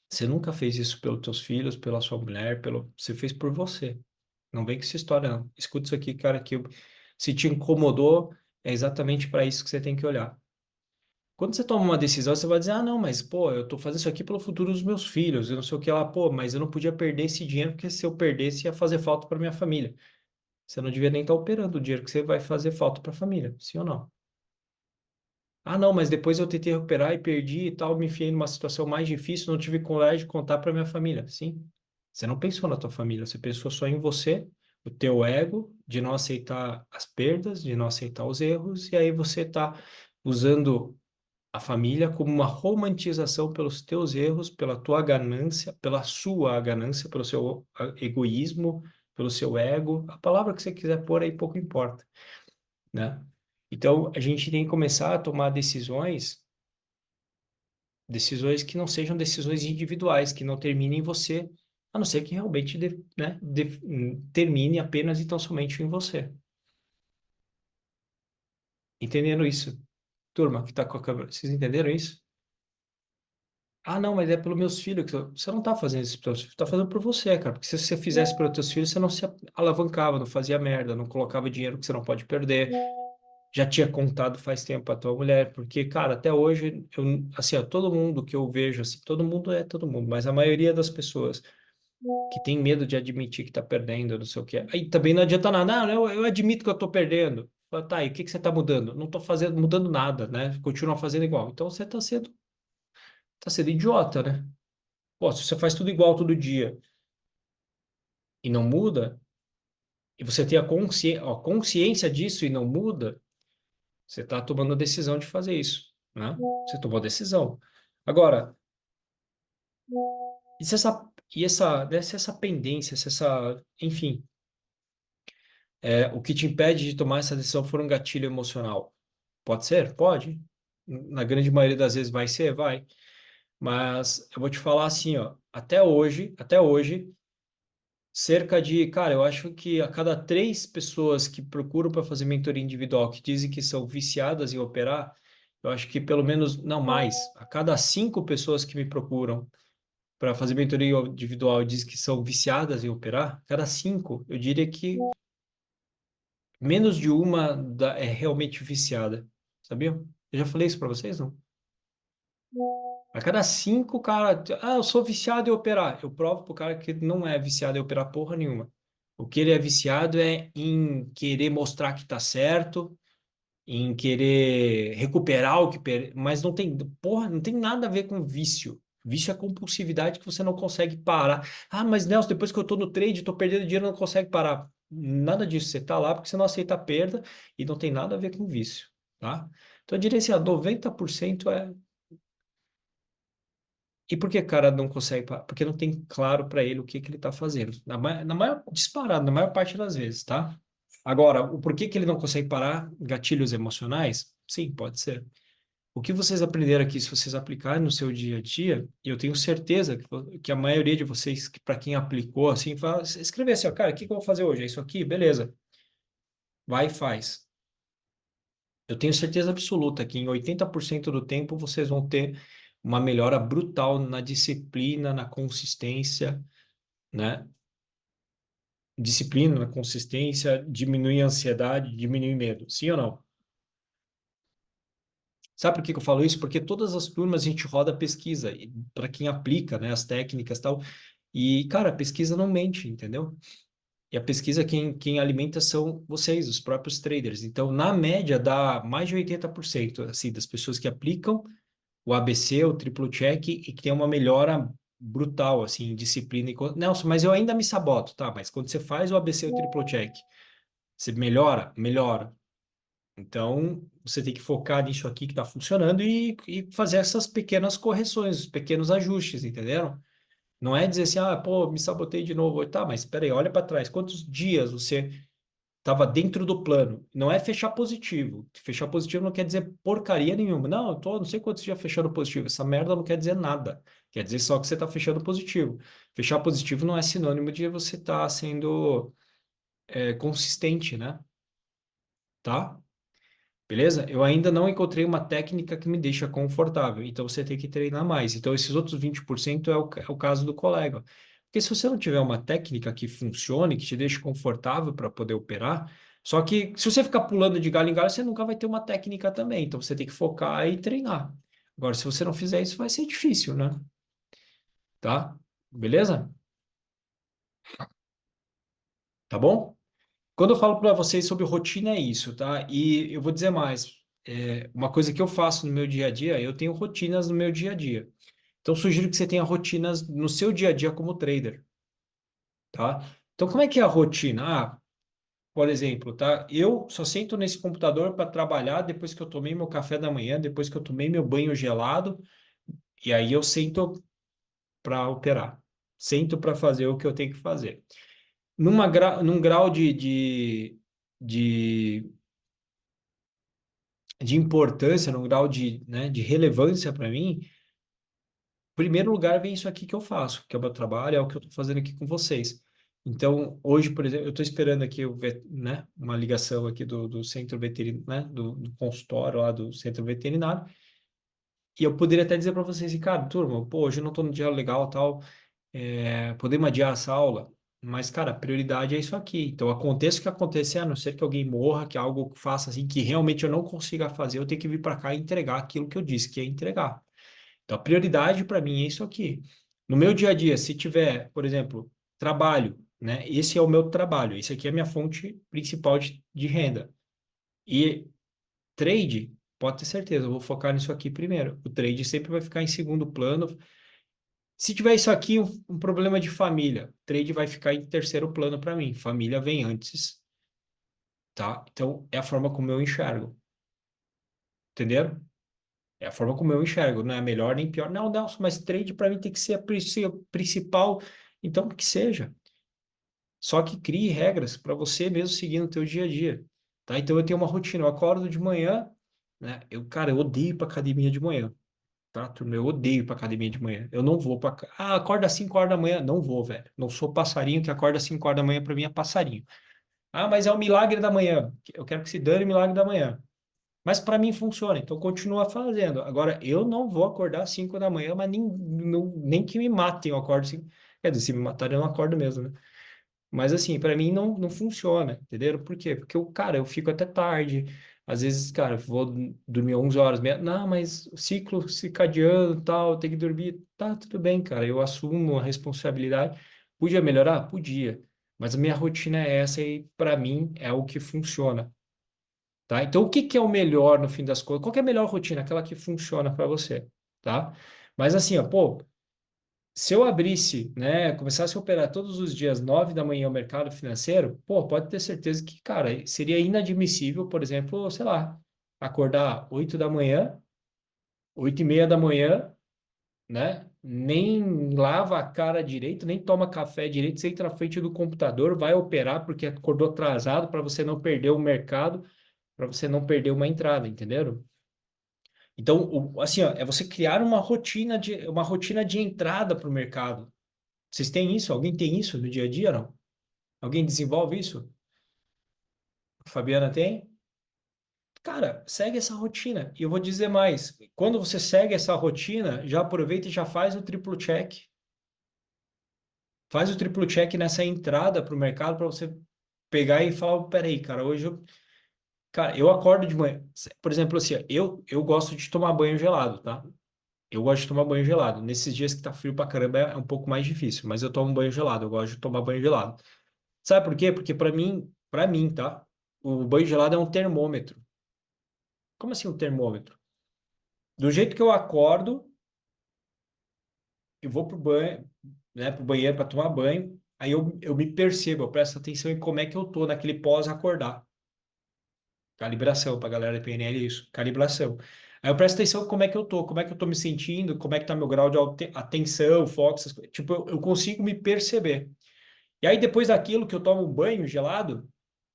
você nunca fez isso pelos teus filhos, pela sua mulher, você fez por você. Não vem com essa história, não. Escuta isso aqui, cara, se te incomodou, é exatamente para isso que você tem que olhar. Quando você toma uma decisão, você vai dizer, ah, não, mas, pô, eu tô fazendo isso aqui pelo futuro dos meus filhos, eu não sei o que lá, pô, mas eu não podia perder esse dinheiro, porque se eu perdesse ia fazer falta para minha família. Você não devia nem estar operando o dinheiro que você vai fazer falta para a família, sim ou não? Ah, não, mas depois eu tentei recuperar e perdi e tal, me enfiei numa situação mais difícil, não tive coragem de contar para minha família. Sim, você não pensou na tua família, você pensou só em você, o teu ego, de não aceitar as perdas, de não aceitar os erros, e aí você está usando a família como uma romantização pelos teus erros, pela tua ganância, pela sua ganância, pelo seu egoísmo, pelo seu ego, a palavra que você quiser pôr aí pouco importa, né? Então, a gente tem que começar a tomar decisões que não sejam decisões individuais, que não terminem em você, a não ser que realmente, né, termine apenas e tão somente em você. Entendendo isso? Turma que tá com a câmera, vocês entenderam isso? Ah, não, mas é pelos meus filhos. Você não está fazendo isso pelos filhos, está fazendo por você, cara. Porque se você fizesse pelos teus filhos, você não se alavancava, não fazia merda, não colocava dinheiro que você não pode perder. Já tinha contado faz tempo a tua mulher, porque, cara, até hoje, assim, ó, todo mundo que eu vejo, assim, todo mundo é todo mundo, mas a maioria das pessoas que tem medo de admitir que tá perdendo, não sei o quê. Aí também não adianta nada, não, eu admito que eu tô perdendo. Fala, tá, e o que que você tá mudando? Não tô fazendo, mudando nada, né? Continua fazendo igual. Então você tá sendo idiota, né? Pô, se você faz tudo igual todo dia e não muda, e você tem a consciência disso e não muda, você está tomando a decisão de fazer isso, né? Você tomou a decisão. Agora, e se essa, E essa pendência, enfim, o que te impede de tomar essa decisão for um gatilho emocional. Pode ser? Pode. Na grande maioria das vezes vai ser? Vai. Mas eu vou te falar assim, ó, até hoje, cerca de, cara, eu acho que a cada 3 pessoas que procuram para fazer mentoria individual, que dizem que são viciadas em operar, eu acho que pelo menos, não mais, a cada 5 pessoas que me procuram para fazer mentoria individual e dizem que são viciadas em operar, cada 5, eu diria que menos de uma é realmente viciada. Sabia? Eu já falei isso para vocês, não? A cada 5, cara, eu sou viciado em operar. Eu provo pro cara que não é viciado em operar porra nenhuma. O que ele é viciado é em querer mostrar que tá certo, em querer recuperar o que mas não tem, porra, não tem nada a ver com vício. Vício é compulsividade que você não consegue parar. Ah, mas Nelson, depois que eu tô no trade, tô perdendo dinheiro, não consegue parar. Nada disso, você tá lá porque você não aceita a perda e não tem nada a ver com vício, tá? Então eu diria assim, 90% é. E por que o cara não consegue parar? Porque não tem claro para ele o que que ele está fazendo. Na maior, disparado, na maior parte das vezes, tá? Agora, o porquê que ele não consegue parar? Gatilhos emocionais? Sim, pode ser. O que vocês aprenderam aqui, se vocês aplicarem no seu dia a dia, e eu tenho certeza que a maioria de vocês, para quem aplicou, assim, fala, escrever assim, ó, cara, o que que eu vou fazer hoje? É isso aqui? Beleza. Vai e faz. Eu tenho certeza absoluta que em 80% do tempo vocês vão ter uma melhora brutal na disciplina, na consistência, né? Disciplina, na consistência, diminui a ansiedade, diminui medo. Sim ou não? Sabe por que que eu falo isso? Porque todas as turmas a gente roda pesquisa, para quem aplica, né, as técnicas e tal. E, cara, a pesquisa não mente, entendeu? E a pesquisa, quem alimenta são vocês, os próprios traders. Então, na média, dá mais de 80% assim, das pessoas que aplicam o ABC, o triplo check, e que tem uma melhora brutal, assim, em disciplina. Nelson, mas eu ainda me saboto, tá? Mas quando você faz o ABC, o triplo check, você melhora? Melhora. Então, você tem que focar nisso aqui que está funcionando e fazer essas pequenas correções, pequenos ajustes, entenderam? Não é dizer assim, pô, me sabotei de novo. Tá, mas espera aí, olha para trás. Quantos dias você estava dentro do plano? Não é fechar positivo. Fechar positivo não quer dizer porcaria nenhuma. Não, eu tô, não sei quantos dias fechando positivo. Essa merda não quer dizer nada. Quer dizer só que você está fechando positivo. Fechar positivo não é sinônimo de você estar sendo consistente, né? Tá? Beleza? Eu ainda não encontrei uma técnica que me deixa confortável, então você tem que treinar mais. Então, esses outros 20% é o caso do colega. Porque se você não tiver uma técnica que funcione, que te deixe confortável para poder operar, só que se você ficar pulando de galho em galho, você nunca vai ter uma técnica também. Então, você tem que focar e treinar. Agora, se você não fizer isso, vai ser difícil, né? Tá? Beleza? Tá bom? Quando eu falo para vocês sobre rotina, é isso, tá? E eu vou dizer mais. Uma coisa que eu faço no meu dia a dia, eu tenho rotinas no meu dia a dia. Então, sugiro que você tenha rotinas no seu dia a dia como trader, tá? Então, como é que é a rotina? Por exemplo, tá? Eu só sento nesse computador para trabalhar depois que eu tomei meu café da manhã, depois que eu tomei meu banho gelado, e aí eu sento para operar. Sento para fazer o que eu tenho que fazer. Num grau de de importância, num grau de relevância para mim, em primeiro lugar vem isso aqui que eu faço, que é o meu trabalho, é o que eu estou fazendo aqui com vocês. Então, hoje, por exemplo, eu estou esperando aqui né, uma ligação aqui do centro veterinário, né, do consultório lá do centro veterinário, e eu poderia até dizer para vocês, cara, turma, pô, hoje eu não estou no dia legal, tal, podemos adiar essa aula, mas, cara, a prioridade é isso aqui. Então, aconteça o que acontecer, a não ser que alguém morra, que algo faça assim, que realmente eu não consiga fazer, eu tenho que vir para cá e entregar aquilo que eu disse que ia entregar. Então, a prioridade para mim é isso aqui. No meu dia a dia, se tiver, por exemplo, trabalho, né? Esse é o meu trabalho, esse aqui é a minha fonte principal de renda. E trade, pode ter certeza, eu vou focar nisso aqui primeiro. O trade sempre vai ficar em segundo plano. Se tiver isso aqui, um problema de família, trade vai ficar em terceiro plano para mim. Família vem antes, tá? Então, é a forma como eu enxergo. Entenderam? É a forma como eu enxergo, não é melhor nem pior. Não, Nelson, mas trade para mim tem que ser a principal. Então, que seja. Só que crie regras para você mesmo seguir no teu dia a dia, tá? Então eu tenho uma rotina, eu acordo de manhã, né? Cara, eu odeio ir para academia de manhã, tá, turma? Eu odeio ir para academia de manhã. Eu não vou para acorda às 5 horas da manhã, não vou, velho. Não sou passarinho que acorda às 5 horas da manhã para mim é passarinho. Ah, mas é o milagre da manhã. Eu quero que se dane o milagre da manhã. Mas para mim funciona, então continua fazendo. Agora, eu não vou acordar às 5 da manhã, mas nem que me matem eu acordo assim. Quer dizer, se me matarem, eu não acordo mesmo, né? Mas assim, para mim não funciona, entenderam? Por quê? Porque eu fico até tarde. Às vezes, cara, eu vou dormir 11 horas, não, mas o ciclo circadiano, e tal, tem que dormir. Tá, tudo bem, cara, eu assumo a responsabilidade. Podia melhorar? Podia. Mas a minha rotina é essa e para mim é o que funciona, tá? Então, o que que é o melhor no fim das contas? Qual que é a melhor rotina? Aquela que funciona para você, tá? Mas assim, ó, pô, se eu abrisse, né, começasse a operar todos os dias 9 da manhã o mercado financeiro, pô, pode ter certeza que, cara, seria inadmissível, por exemplo, sei lá, acordar 8 da manhã, 8:30 da manhã, né? Nem lava a cara direito, nem toma café direito, você entra na frente do computador, vai operar porque acordou atrasado para você não perder o mercado, para você não perder uma entrada, entenderam? Então, assim, ó, é você criar uma rotina de entrada para o mercado. Vocês têm isso? Alguém tem isso no dia a dia, não? Alguém desenvolve isso? A Fabiana tem? Cara, segue essa rotina. E eu vou dizer mais. Quando você segue essa rotina, já aproveita e já faz o triplo check. Faz o triplo check nessa entrada para o mercado para você pegar e falar, peraí, cara, cara, eu acordo de manhã. Por exemplo, assim, eu gosto de tomar banho gelado, tá? Eu gosto de tomar banho gelado. Nesses dias que tá frio pra caramba é um pouco mais difícil, mas eu tomo banho gelado. Eu gosto de tomar banho gelado. Sabe por quê? Porque para mim, tá? O banho gelado é um termômetro. Como assim um termômetro? Do jeito que eu acordo, eu vou pro banho, né, pro banheiro para tomar banho, aí eu me percebo, eu presto atenção em como é que eu tô naquele pós-acordar. Calibração, pra galera da PNL é isso, calibração. Aí eu presto atenção em como é que eu tô, como é que eu tô me sentindo, como é que tá meu grau de atenção, foco, essas coisas. Tipo, eu consigo me perceber. E aí depois daquilo que eu tomo um banho gelado,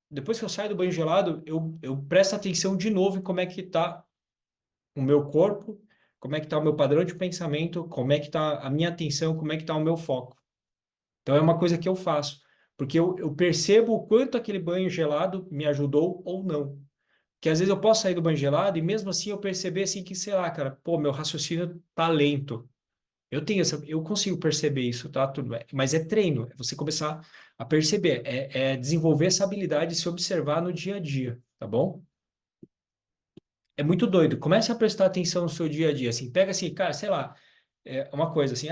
depois que eu saio do banho gelado, eu presto atenção de novo em como é que está o meu corpo, como é que está o meu padrão de pensamento, como é que está a minha atenção, como é que está o meu foco. Então é uma coisa que eu faço, porque eu percebo o quanto aquele banho gelado me ajudou ou não. Que às vezes eu posso sair do banho gelado e mesmo assim eu perceber assim que, sei lá, cara, pô, meu raciocínio tá lento. Eu consigo perceber isso, tá? Tudo bem. Mas é treino, é você começar a perceber, é desenvolver essa habilidade de se observar no dia a dia, tá bom? É muito doido. Comece a prestar atenção no seu dia a dia, assim, pega assim, cara, sei lá, uma coisa assim,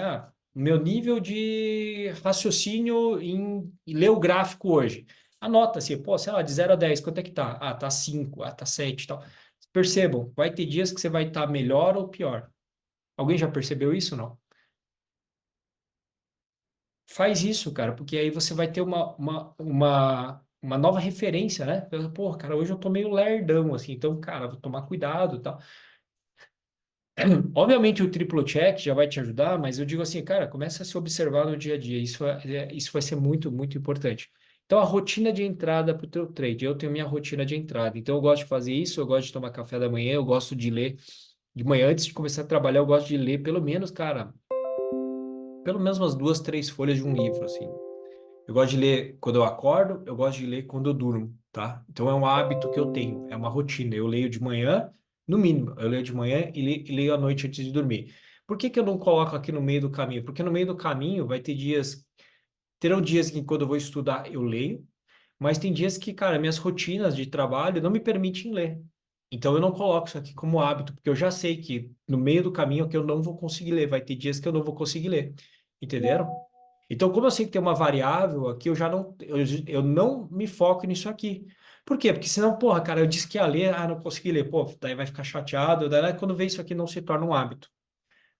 meu nível de raciocínio em ler o gráfico hoje. Anota assim, pô, sei lá, de 0 a 10 quanto é que tá? Ah, tá 5, tá 7 e tal. Percebam, vai ter dias que você vai estar melhor ou pior. Alguém já percebeu isso, não? Faz isso, cara, porque aí você vai ter uma nova referência, né? Pô, cara, hoje eu tô meio lerdão, assim, então, cara, vou tomar cuidado e tal. Obviamente o triplo check já vai te ajudar, mas eu digo assim, cara, começa a se observar no dia a dia. Isso vai ser muito, muito importante. Então, a rotina de entrada para o teu trade. Eu tenho minha rotina de entrada. Então, eu gosto de fazer isso, eu gosto de tomar café da manhã, eu gosto de ler. De manhã, antes de começar a trabalhar, eu gosto de ler pelo menos, cara, pelo menos umas 2, 3 folhas de um livro, assim. Eu gosto de ler quando eu acordo, eu gosto de ler quando eu durmo, tá? Então é um hábito que eu tenho, é uma rotina. Eu leio de manhã, no mínimo, eu leio de manhã e leio à noite antes de dormir. Por que que eu não coloco aqui no meio do caminho? Porque no meio do caminho vai ter dias, terão dias que quando eu vou estudar eu leio, mas tem dias que, cara, minhas rotinas de trabalho não me permitem ler. Então eu não coloco isso aqui como hábito, porque eu já sei que no meio do caminho é que eu não vou conseguir ler, vai ter dias que eu não vou conseguir ler. Entenderam? Então, como eu sei que tem uma variável aqui, eu não me foco nisso aqui. Por quê? Porque senão, porra, cara, eu disse que ia ler, não consegui ler, pô, daí vai ficar chateado, daí quando vê isso aqui não se torna um hábito,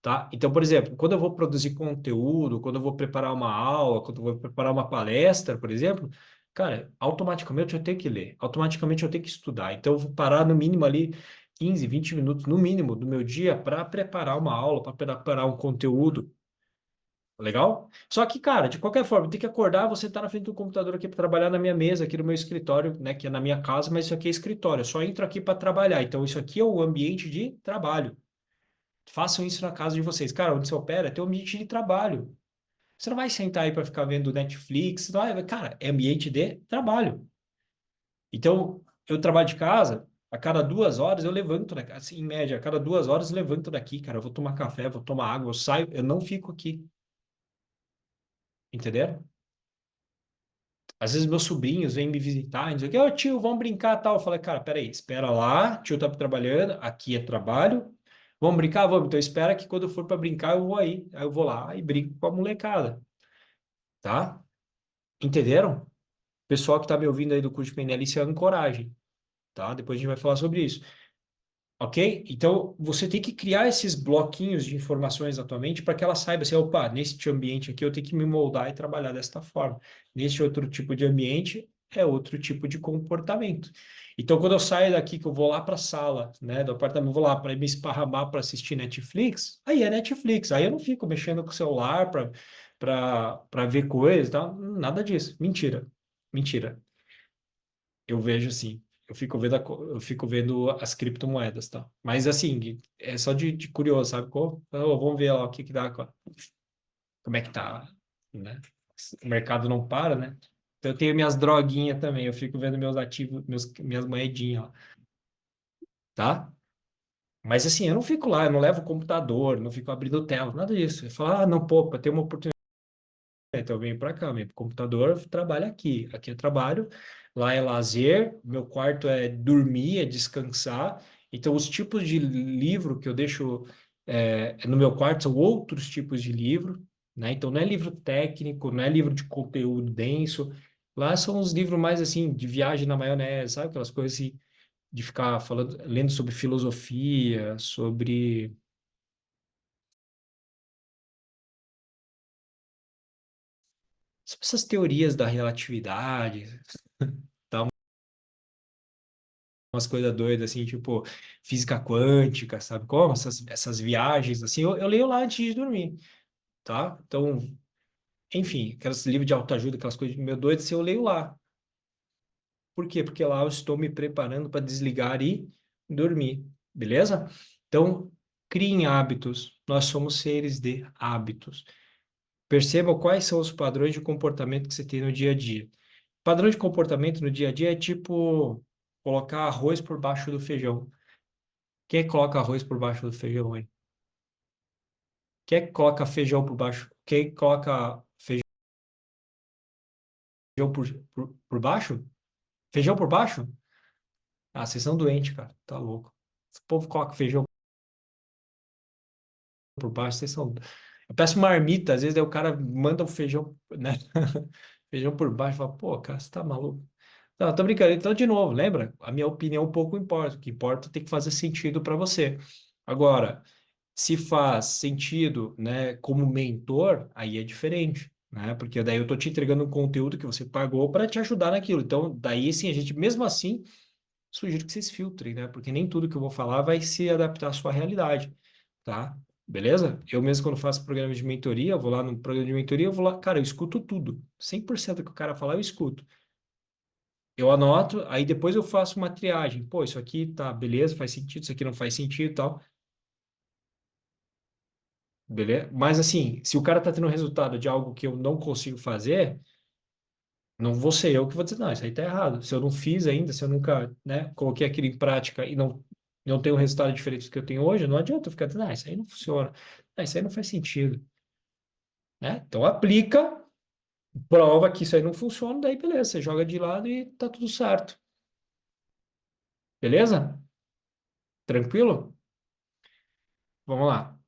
tá? Então, por exemplo, quando eu vou produzir conteúdo, quando eu vou preparar uma aula, quando eu vou preparar uma palestra, por exemplo, cara, automaticamente eu tenho que ler, automaticamente eu tenho que estudar. Então, eu vou parar no mínimo ali. 15, 20 minutos no mínimo do meu dia para preparar uma aula, para preparar um conteúdo. Legal? Só que, cara, de qualquer forma, tem que acordar, você tá na frente do computador aqui para trabalhar na minha mesa, aqui no meu escritório, né, que é na minha casa, mas isso aqui é escritório. Eu só entro aqui para trabalhar. Então, isso aqui é o ambiente de trabalho. Façam isso na casa de vocês. Cara, onde você opera, é teu ambiente de trabalho. Você não vai sentar aí para ficar vendo Netflix, não vai, cara, é ambiente de trabalho. Então, eu trabalho de casa, a cada 2 horas eu levanto, né? Assim, em média, a cada 2 horas eu levanto daqui, cara. Eu vou tomar café, vou tomar água, eu saio, eu não fico aqui, entenderam? Às vezes meus sobrinhos vêm me visitar e dizem que, ô tio, vamos brincar tal. Eu falei, cara, peraí, espera lá, tio tá trabalhando, aqui é trabalho. Vamos brincar? Vamos. Então espera que quando eu for para brincar, eu vou aí. Aí eu vou lá e brinco com a molecada, tá? Entenderam? Pessoal que tá me ouvindo aí do curso de PNL, se ancoragem, tá? Depois a gente vai falar sobre isso. Ok? Então, você tem que criar esses bloquinhos de informações na tua mente para que ela saiba assim, opa, neste ambiente aqui eu tenho que me moldar e trabalhar desta forma. Neste outro tipo de ambiente é outro tipo de comportamento. Então, quando eu saio daqui, que eu vou lá para a sala, né, do apartamento, vou lá para me esparramar para assistir Netflix, aí é Netflix. Aí eu não fico mexendo com o celular para ver coisas, e tal. Nada disso. Mentira. Mentira. Eu vejo assim. Eu fico vendo as criptomoedas, tá? Mas assim, é só de curioso, sabe? Vamos ver lá o que que dá, como é que tá, né? O mercado não para, né? Então eu tenho minhas droguinhas também, eu fico vendo meus ativos, minhas moedinhas, ó, tá? Mas assim, eu não fico lá, eu não levo o computador, não fico abrindo tela, nada disso. Eu falo, ah, não, pô, para ter uma oportunidade. Então eu venho para cá, meu computador trabalha aqui. Aqui eu trabalho, lá é lazer, meu quarto é dormir, é descansar. Então os tipos de livro que eu deixo no meu quarto são outros tipos de livro, né? Então não é livro técnico, não é livro de conteúdo denso. Lá são os livros mais assim de viagem na maionese, sabe? Aquelas coisas assim, de ficar falando, lendo sobre filosofia, sobre essas teorias da relatividade, umas coisas doidas, assim, tipo física quântica, sabe como? Essas viagens, assim, eu leio lá antes de dormir, tá? Então, enfim, aqueles livros de autoajuda, aquelas coisas meio doidas, assim, eu leio lá. Por quê? Porque lá eu estou me preparando para desligar e dormir, beleza? Então, criem hábitos. Nós somos seres de hábitos. Perceba quais são os padrões de comportamento que você tem no dia a dia. Padrão de comportamento no dia a dia é tipo colocar arroz por baixo do feijão. Quem coloca arroz por baixo do feijão, hein? Quem coloca feijão por baixo? Quem coloca feijão por baixo? Feijão por baixo? Ah, vocês são doentes, cara. Tá louco. Se o povo coloca feijão por baixo, vocês são. Eu peço marmita, às vezes aí o cara manda o feijão, né? Feijão por baixo, fala, pô, cara, você tá maluco? Não, tô brincando. Então, de novo, lembra? A minha opinião pouco importa. O que importa tem que fazer sentido para você. Agora, se faz sentido, né, como mentor, aí é diferente, né? Porque daí eu tô te entregando um conteúdo que você pagou para te ajudar naquilo. Então, daí sim, a gente, mesmo assim, sugiro que vocês filtrem, né? Porque nem tudo que eu vou falar vai se adaptar à sua realidade, tá? Beleza? Eu mesmo, quando faço programa de mentoria, eu vou lá no programa de mentoria, eu vou lá, cara, eu escuto tudo. 100% que o cara falar, eu escuto. Eu anoto, aí depois eu faço uma triagem. Pô, isso aqui tá, beleza, faz sentido, isso aqui não faz sentido e tal. Beleza? Mas assim, se o cara tá tendo resultado de algo que eu não consigo fazer, não vou ser eu que vou dizer, não, isso aí tá errado. Se eu não fiz ainda, se eu nunca, né, coloquei aquilo em prática e não tenho um resultado diferente do que eu tenho hoje, não adianta eu ficar dizendo, ah, isso aí não funciona. Ah, isso aí não faz sentido, né? Então aplica, prova que isso aí não funciona, daí beleza, você joga de lado e tá tudo certo. Beleza? Tranquilo? Vamos lá.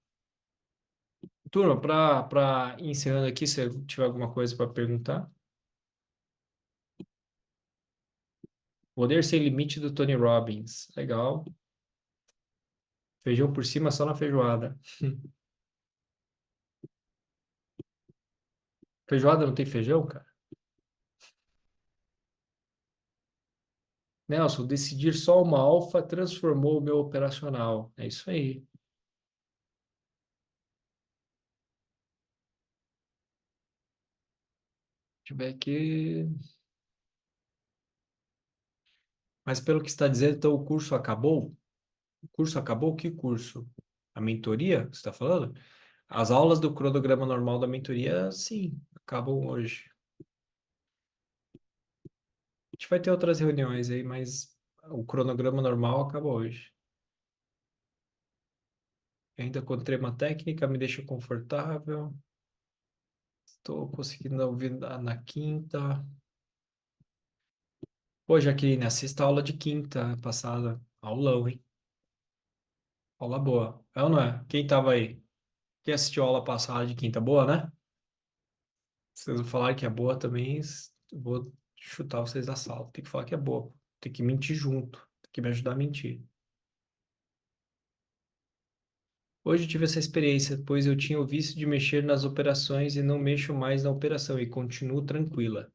Turma, para encerrando aqui, se tiver alguma coisa para perguntar. Poder Sem Limite do Tony Robbins. Legal. Feijão por cima, só na feijoada. Feijoada não tem feijão, cara? Nelson, decidir só uma alfa transformou o meu operacional. É isso aí. Tiver que. Mas pelo que está dizendo, então o curso acabou? O curso acabou? Que curso? A mentoria, que você está falando? As aulas do cronograma normal da mentoria, sim, acabam hoje. A gente vai ter outras reuniões aí, mas o cronograma normal acaba hoje. Ainda encontrei uma técnica, me deixa confortável. Estou conseguindo ouvir na quinta. Pô, Jaqueline, assista a aula de quinta passada. Aulão, hein? Aula boa. É ou não é? Quem tava aí? Quem assistiu a aula passada de quinta? Boa, né? Se vocês não falarem que é boa também, eu vou chutar vocês da sala. Tem que falar que é boa. Tem que mentir junto. Tem que me ajudar a mentir. Hoje eu tive essa experiência, pois eu tinha o vício de mexer nas operações e não mexo mais na operação e continuo tranquila,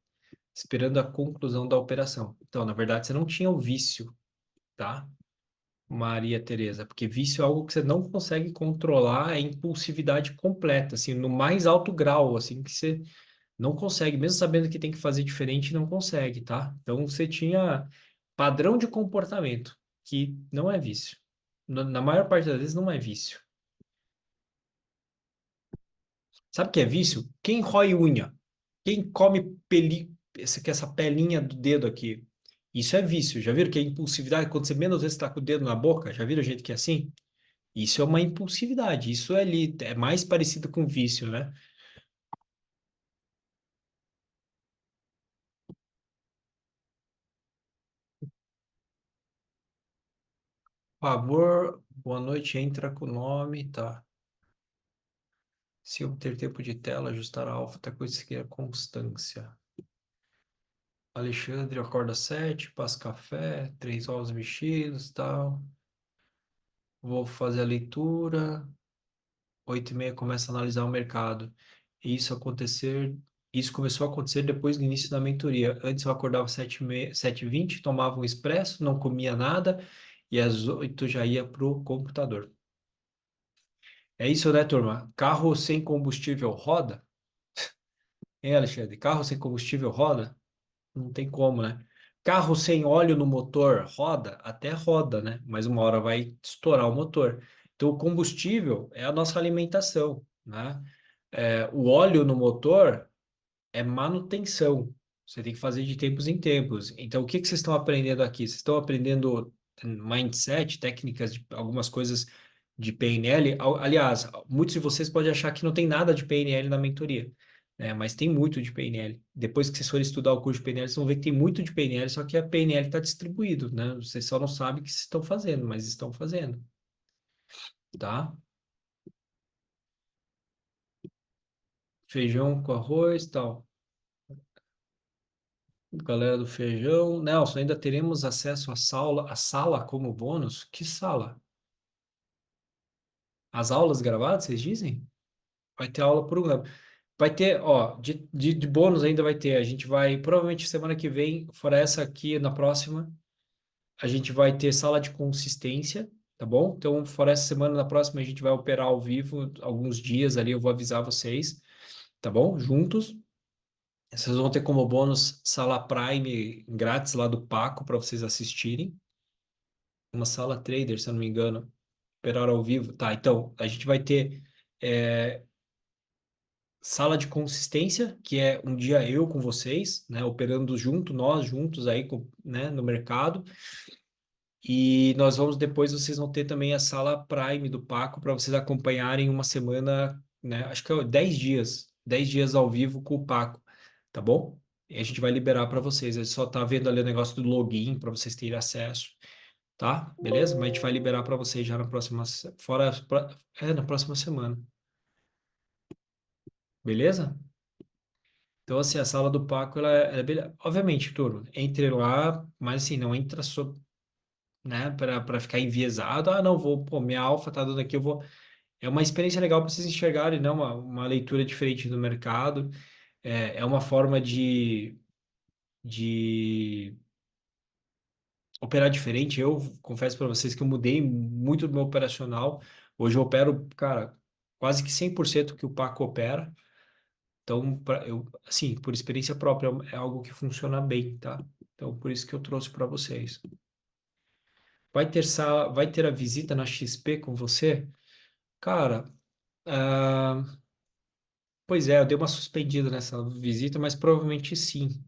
esperando a conclusão da operação. Então, na verdade, você não tinha o vício, tá? Maria Tereza, porque vício é algo que você não consegue controlar, é impulsividade completa, assim, no mais alto grau, assim, que você não consegue, mesmo sabendo que tem que fazer diferente, não consegue, tá? Então você tinha padrão de comportamento, que não é vício. Na maior parte das vezes não é vício. Sabe o que é vício? Quem rói unha, quem come essa pelinha do dedo aqui, isso é vício. Já viram que é impulsividade? Quando você menos vezes está com o dedo na boca, já viram a gente que é assim? Isso é uma impulsividade, isso é ali, é mais parecido com vício, né? Por favor, boa noite, entra com o nome, tá? Se obter tempo de tela, ajustar a alfa, outra coisa que é constância. Alexandre acorda 7, passa café, 3 ovos mexidos, tal. Vou fazer a leitura, 8h30 começa a analisar o mercado. Isso acontecer, isso começou a acontecer depois do início da mentoria. Antes eu acordava 7h20, tomava um expresso, não comia nada, e às 8 já ia pro computador. É isso, né, turma? Carro sem combustível roda? Hein, Alexandre? Carro sem combustível roda? Não tem como, né? Carro sem óleo no motor roda? Até roda, né? Mas uma hora vai estourar o motor. Então, o combustível é a nossa alimentação, né? O óleo no motor é manutenção. Você tem que fazer de tempos em tempos. Então, o que que vocês estão aprendendo aqui? Vocês estão aprendendo mindset, técnicas, de algumas coisas de PNL. Aliás, muitos de vocês podem achar que não tem nada de PNL na mentoria, né? Mas tem muito de PNL. Depois que vocês forem estudar o curso de PNL, vocês vão ver que tem muito de PNL, só que a PNL está distribuído, né? Vocês só não sabem o que vocês estão fazendo, mas estão fazendo, tá? Feijão com arroz, tal. Galera do feijão. Nelson, ainda teremos acesso à sala como bônus? Que sala? As aulas gravadas, vocês dizem? Vai ter aula por um ano. Vai ter, ó, de bônus ainda vai ter. A gente vai, provavelmente semana que vem, fora essa aqui, na próxima, a gente vai ter sala de consistência, tá bom? Então, fora essa semana, na próxima, a gente vai operar ao vivo alguns dias ali, eu vou avisar vocês, tá bom? Juntos. Vocês vão ter como bônus sala Prime grátis lá do Paco para vocês assistirem. Uma sala trader, se eu não me engano, operar ao vivo. Tá, então, a gente vai ter é, sala de consistência, que é um dia eu com vocês, né, operando junto, nós juntos aí, né, no mercado. E nós vamos depois, vocês vão ter também a sala Prime do Paco para vocês acompanharem uma semana, né, acho que é 10 dias, 10 dias ao vivo com o Paco, tá bom? E a gente vai liberar para vocês. Ele só tá vendo ali o negócio do login para vocês terem acesso, tá? Beleza? Mas a gente vai liberar para vocês já na próxima, na próxima semana. Beleza? Então, assim, a sala do Paco, ela é obviamente, turma, entre lá, mas assim, não entra né, para ficar enviesado. Ah, não, vou, pô, minha alfa tá dando aqui, eu vou. É uma experiência legal para vocês enxergarem, né, uma leitura diferente do mercado. É uma forma de operar diferente. Eu confesso para vocês que eu mudei muito do meu operacional. Hoje eu opero, cara, quase que 100% que o Paco opera. Então, eu, assim, por experiência própria, é algo que funciona bem, tá? Então, por isso que eu trouxe para vocês. Vai ter a visita na XP com você? Cara, ah, pois é, eu dei uma suspendida nessa visita, mas provavelmente sim.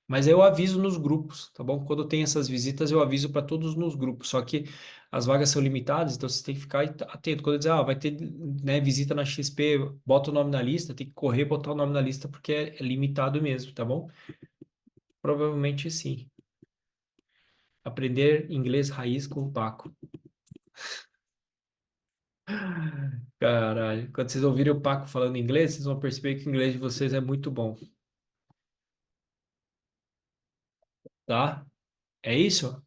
Mas eu aviso nos grupos, tá bom? Quando tem essas visitas, eu aviso para todos nos grupos. Só que as vagas são limitadas, então você tem que ficar atento. Quando eu dizer, vai ter, né, visita na XP, bota o nome na lista, tem que correr e botar o nome na lista porque é limitado mesmo, tá bom? Provavelmente sim. Aprender inglês raiz com o Paco. Caralho. Quando vocês ouvirem o Paco falando inglês, vocês vão perceber que o inglês de vocês é muito bom, tá? É isso?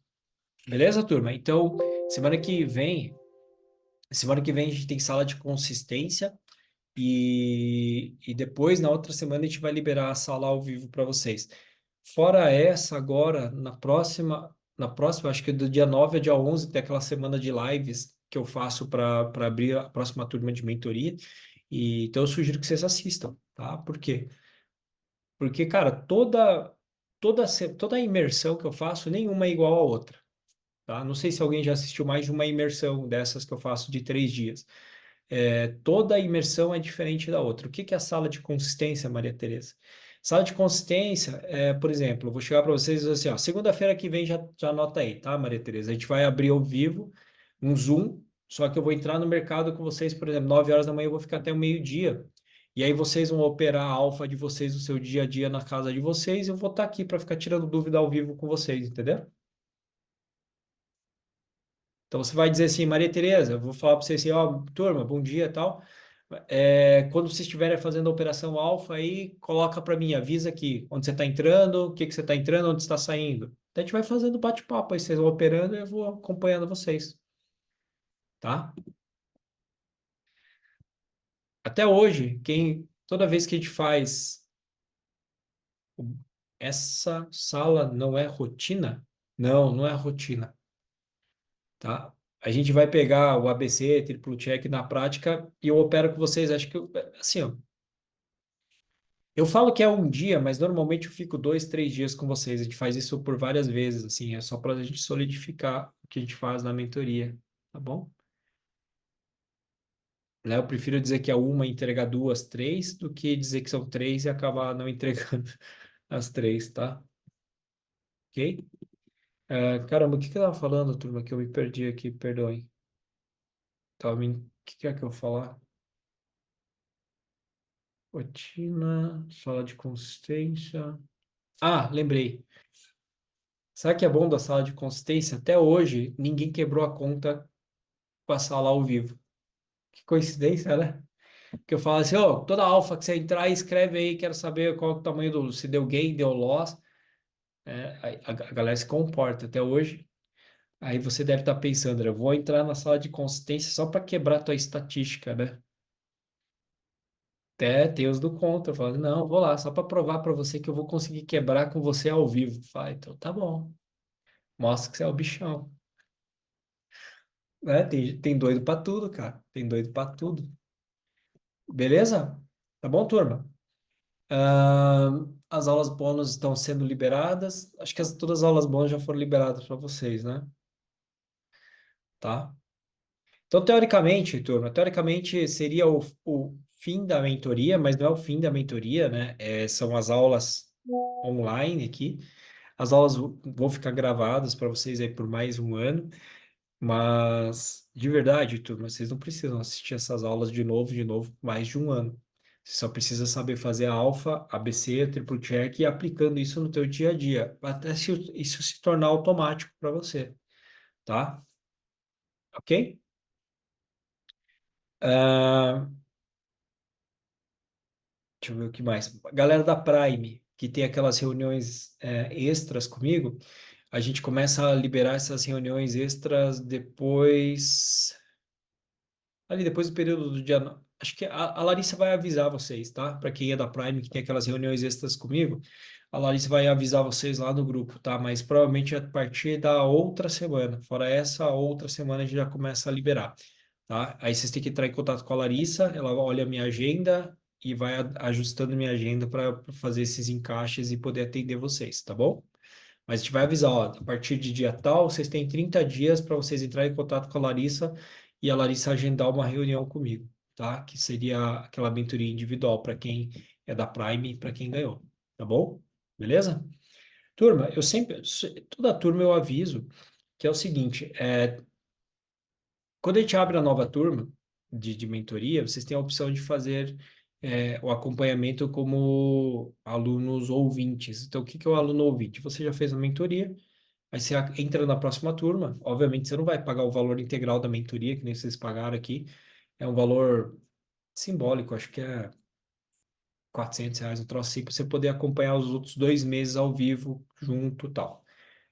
Beleza, turma? Então, semana que vem, semana que vem a gente tem sala de consistência e depois, na outra semana, a gente vai liberar a sala ao vivo para vocês. Fora essa, agora, na próxima, acho que do dia 9 a dia 11 tem aquela semana de lives que eu faço para abrir a próxima turma de mentoria. E, então, eu sugiro que vocês assistam, tá? Por quê? Porque, cara, toda a imersão que eu faço, nenhuma é igual à outra, tá? Não sei se alguém já assistiu mais de uma imersão dessas que eu faço de 3 dias. Toda a imersão é diferente da outra. O que que é a sala de consistência, Maria Tereza? Sala de consistência, por exemplo, eu vou chegar para vocês e dizer assim, ó, segunda-feira que vem já anota aí, tá, Maria Tereza? A gente vai abrir ao vivo um Zoom, só que eu vou entrar no mercado com vocês, por exemplo, 9 horas da manhã, eu vou ficar até o meio-dia. E aí vocês vão operar a alfa de vocês, o seu dia a dia na casa de vocês, e eu vou estar aqui para ficar tirando dúvida ao vivo com vocês, entendeu? Então você vai dizer assim, Maria Tereza, eu vou falar para você assim, ó, turma, bom dia e tal. Quando vocês estiverem fazendo a operação alfa aí, coloca para mim, avisa aqui onde você está entrando, o que que você está entrando, onde está saindo. Então a gente vai fazendo bate-papo aí, vocês vão operando e eu vou acompanhando vocês, tá? Até hoje, toda vez que a gente faz essa sala não é rotina? Não, não é rotina, tá? A gente vai pegar o ABC, triplo check na prática e eu opero com vocês. Acho que, assim, ó, eu falo que é um dia, mas normalmente eu fico 2, 3 dias com vocês. A gente faz isso por várias vezes, assim, é só para a gente solidificar o que a gente faz na mentoria, tá bom? Né? Eu prefiro dizer que é uma e entregar duas, três, do que dizer que são três e acabar não entregando as três, tá? Ok? Caramba, o que que eu tava falando, turma, que eu me perdi aqui, perdoem. O que que é que eu vou falar? Rotina, sala de consistência. Ah, lembrei. Sabe o que é bom da sala de consistência? Até hoje, ninguém quebrou a conta com a sala ao vivo. Que coincidência, né? Que eu falo assim, ó, toda alfa que você entrar, escreve aí, quero saber qual é o tamanho se deu gain, deu loss. A galera se comporta até hoje. Aí você deve estar pensando, eu vou entrar na sala de consistência só para quebrar a tua estatística, né? Até tem os do contra, falando, não, vou lá, só para provar para você que eu vou conseguir quebrar com você ao vivo. Fala, então tá bom, mostra que você é o bichão. Tem doido para tudo, cara. Tem doido para tudo. Beleza? Tá bom, turma? As aulas bônus estão sendo liberadas. Acho que todas as aulas bônus já foram liberadas para vocês, né? Tá? Então, teoricamente seria o fim da mentoria, mas não é o fim da mentoria, né? São as aulas online aqui. As aulas vão ficar gravadas para vocês aí por mais um ano, mas de verdade, turma, vocês não precisam assistir essas aulas de novo, mais de um ano. Você só precisa saber fazer a alfa, ABC, triple check e aplicando isso no teu dia a dia, até isso se tornar automático para você, tá? Ok? Ah, deixa eu ver o que mais. Galera da Prime, que tem aquelas reuniões extras comigo, a gente começa a liberar essas reuniões extras ali depois do período do dia. Acho que a Larissa vai avisar vocês, tá? Para quem é da Prime, que tem aquelas reuniões extras comigo, a Larissa vai avisar vocês lá no grupo, tá? Mas provavelmente a partir da outra semana. Fora essa, outra semana a gente já começa a liberar, tá? Aí vocês têm que entrar em contato com a Larissa, ela olha a minha agenda e vai ajustando minha agenda para fazer esses encaixes e poder atender vocês, tá bom? Mas a gente vai avisar, ó, a partir de dia tal, vocês têm 30 dias para vocês entrarem em contato com a Larissa e a Larissa agendar uma reunião comigo, tá? Que seria aquela mentoria individual para quem é da Prime e para quem ganhou, tá bom? Beleza? Turma, eu sempre, toda turma eu aviso que é o seguinte, quando a gente abre a nova turma de mentoria, vocês têm a opção de fazer o acompanhamento como alunos ouvintes. Então, o que que é o aluno ouvinte? Você já fez a mentoria, aí você entra na próxima turma. Obviamente, você não vai pagar o valor integral da mentoria, que nem vocês pagaram aqui. É um valor simbólico, acho que é R$ 400, um troço assim, para você poder acompanhar os outros 2 meses ao vivo, junto e tal.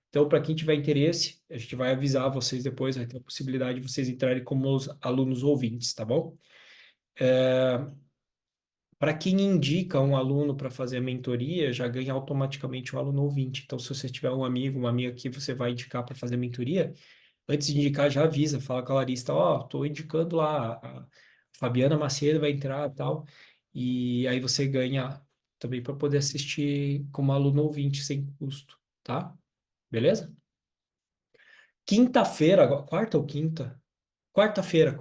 Então, para quem tiver interesse, a gente vai avisar vocês depois, vai ter a possibilidade de vocês entrarem como os alunos ouvintes, tá bom? Para quem indica um aluno para fazer a mentoria, já ganha automaticamente um aluno ouvinte. Então, se você tiver um amigo, uma amiga que você vai indicar para fazer a mentoria, antes de indicar, já avisa, fala com a Larissa, ó, tô indicando lá, a Fabiana Macedo vai entrar e tal, e aí você ganha também para poder assistir como aluno ouvinte sem custo, tá? Beleza? Quinta-feira, quarta ou quinta? Quarta-feira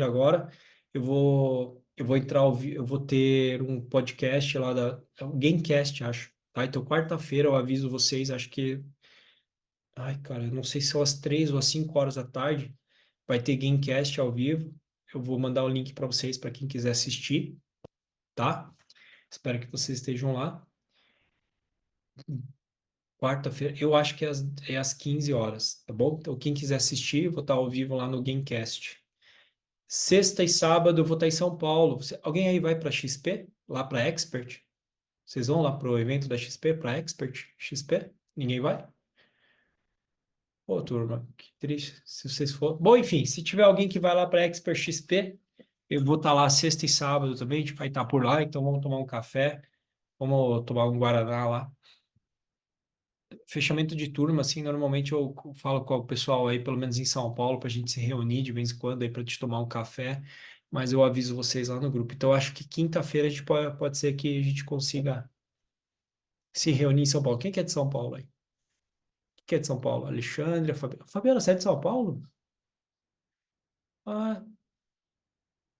agora, eu vou entrar eu vou ter um podcast lá é um Gamecast, acho, tá? Então quarta-feira eu aviso vocês, acho que, ai, cara, eu não sei se são às 3 ou às 5 horas da tarde, vai ter Gamecast ao vivo. Eu vou mandar o link para vocês para quem quiser assistir, tá? Espero que vocês estejam lá. Quarta-feira, eu acho que é às 15 horas, tá bom? Então, quem quiser assistir, eu vou estar ao vivo lá no Gamecast. Sexta e sábado eu vou estar em São Paulo. Alguém aí vai para XP? Lá para Expert? Vocês vão lá pro evento da XP, para Expert XP? Ninguém vai? Pô, turma, que triste se vocês for. Bom, enfim, se tiver alguém que vai lá para Expert XP, eu vou estar lá sexta e sábado também, a gente vai estar por lá, então vamos tomar um café, vamos tomar um guaraná lá. Fechamento de turma, assim, normalmente eu falo com o pessoal aí, pelo menos em São Paulo, para a gente se reunir de vez em quando aí para te tomar um café, mas eu aviso vocês lá no grupo. Então, eu acho que quinta-feira a gente pode ser que a gente consiga se reunir em São Paulo. Quem que é de São Paulo aí? Quem é de São Paulo? Alexandre, a Fabiana. Fabiana, você é de São Paulo? Ah,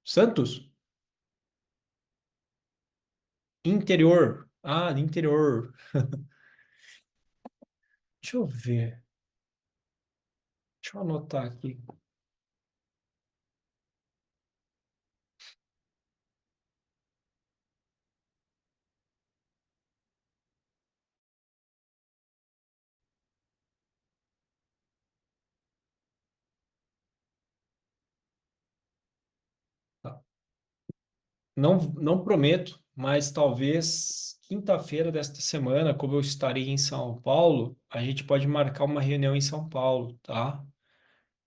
Santos? Interior. Ah, interior. Deixa eu ver. Deixa eu anotar aqui. Tá. Não, não prometo, mas talvez quinta-feira desta semana, como eu estarei em São Paulo, a gente pode marcar uma reunião em São Paulo, tá?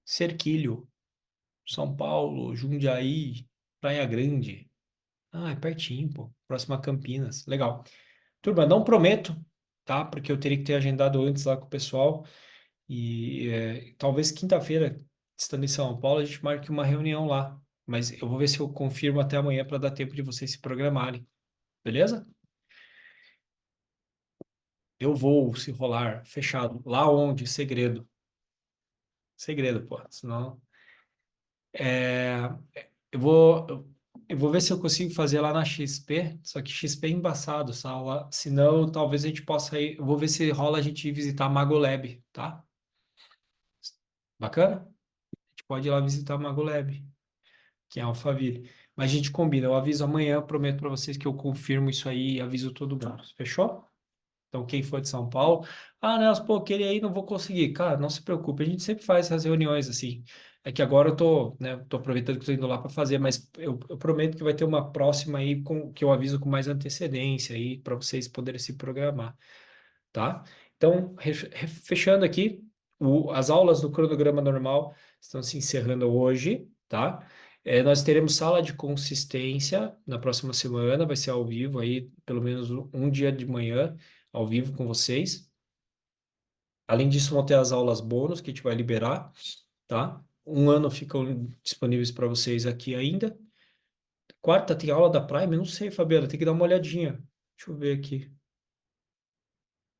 Cerquilho, São Paulo, Jundiaí, Praia Grande. Ah, é pertinho, pô. Próxima a Campinas. Legal. Turma, não prometo, tá? Porque eu teria que ter agendado antes lá com o pessoal. E talvez quinta-feira, estando em São Paulo, a gente marque uma reunião lá. Mas eu vou ver se eu confirmo até amanhã para dar tempo de vocês se programarem. Beleza? Eu vou, se rolar, fechado. Lá onde? Segredo. Segredo, pô. Senão. É, eu vou, eu vou ver se eu consigo fazer lá na XP. Só que XP é embaçado, Sala. Senão, talvez a gente possa ir. Eu vou ver se rola a gente ir visitar a Magolab, tá? Bacana? A gente pode ir lá visitar a Magolab, que é Alphaville. Mas a gente combina. Eu aviso amanhã, prometo para vocês que eu confirmo isso aí e aviso todo mundo. Fechou? Então, quem for de São Paulo, Nelson, pô, aquele aí não vou conseguir. Cara, não se preocupe, a gente sempre faz essas reuniões assim. É que agora eu tô, né, tô aproveitando que estou indo lá para fazer, mas eu prometo que vai ter uma próxima aí que eu aviso com mais antecedência aí para vocês poderem se programar, tá? Então, fechando aqui, as aulas do cronograma normal estão se encerrando hoje, tá? Nós teremos sala de consistência na próxima semana, vai ser ao vivo aí, pelo menos um dia de manhã, ao vivo com vocês. Além disso, vão ter as aulas bônus que a gente vai liberar, tá? Um ano ficam disponíveis para vocês aqui ainda. Quarta tem aula da Prime? Não sei, Fabiana, tem que dar uma olhadinha. Deixa eu ver aqui.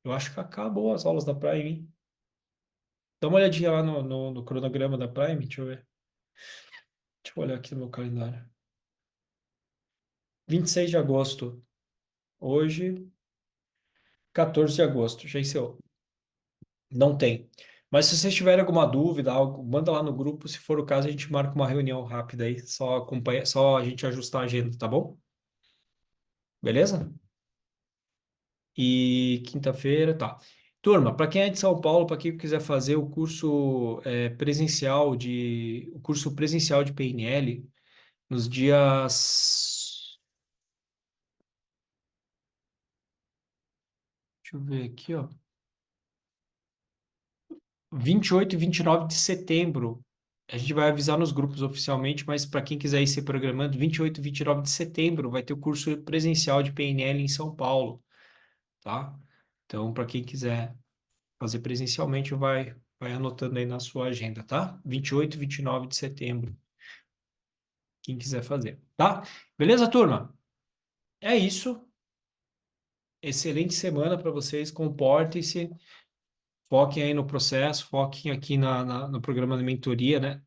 Eu acho que acabou as aulas da Prime, hein? Dá uma olhadinha lá no cronograma da Prime, deixa eu ver. Deixa eu olhar aqui no meu calendário. 26 de agosto. Hoje, 14 de agosto. Já encerrou. Não tem. Mas se vocês tiverem alguma dúvida, algo, manda lá no grupo. Se for o caso, a gente marca uma reunião rápida aí. Só acompanha, só a gente ajustar a agenda, tá bom? Beleza? E quinta-feira, tá. Turma, para quem é de São Paulo, para quem quiser fazer o curso o curso presencial de PNL nos dias, deixa eu ver aqui, ó, 28 e 29 de setembro. A gente vai avisar nos grupos oficialmente, mas para quem quiser ir se programando, 28 e 29 de setembro vai ter o curso presencial de PNL em São Paulo, tá? Então, para quem quiser fazer presencialmente, vai anotando aí na sua agenda, tá? 28 e 29 de setembro, quem quiser fazer, tá? Beleza, turma? É isso. Excelente semana para vocês. Comportem-se, foquem aí no processo, foquem aqui no programa de mentoria, né?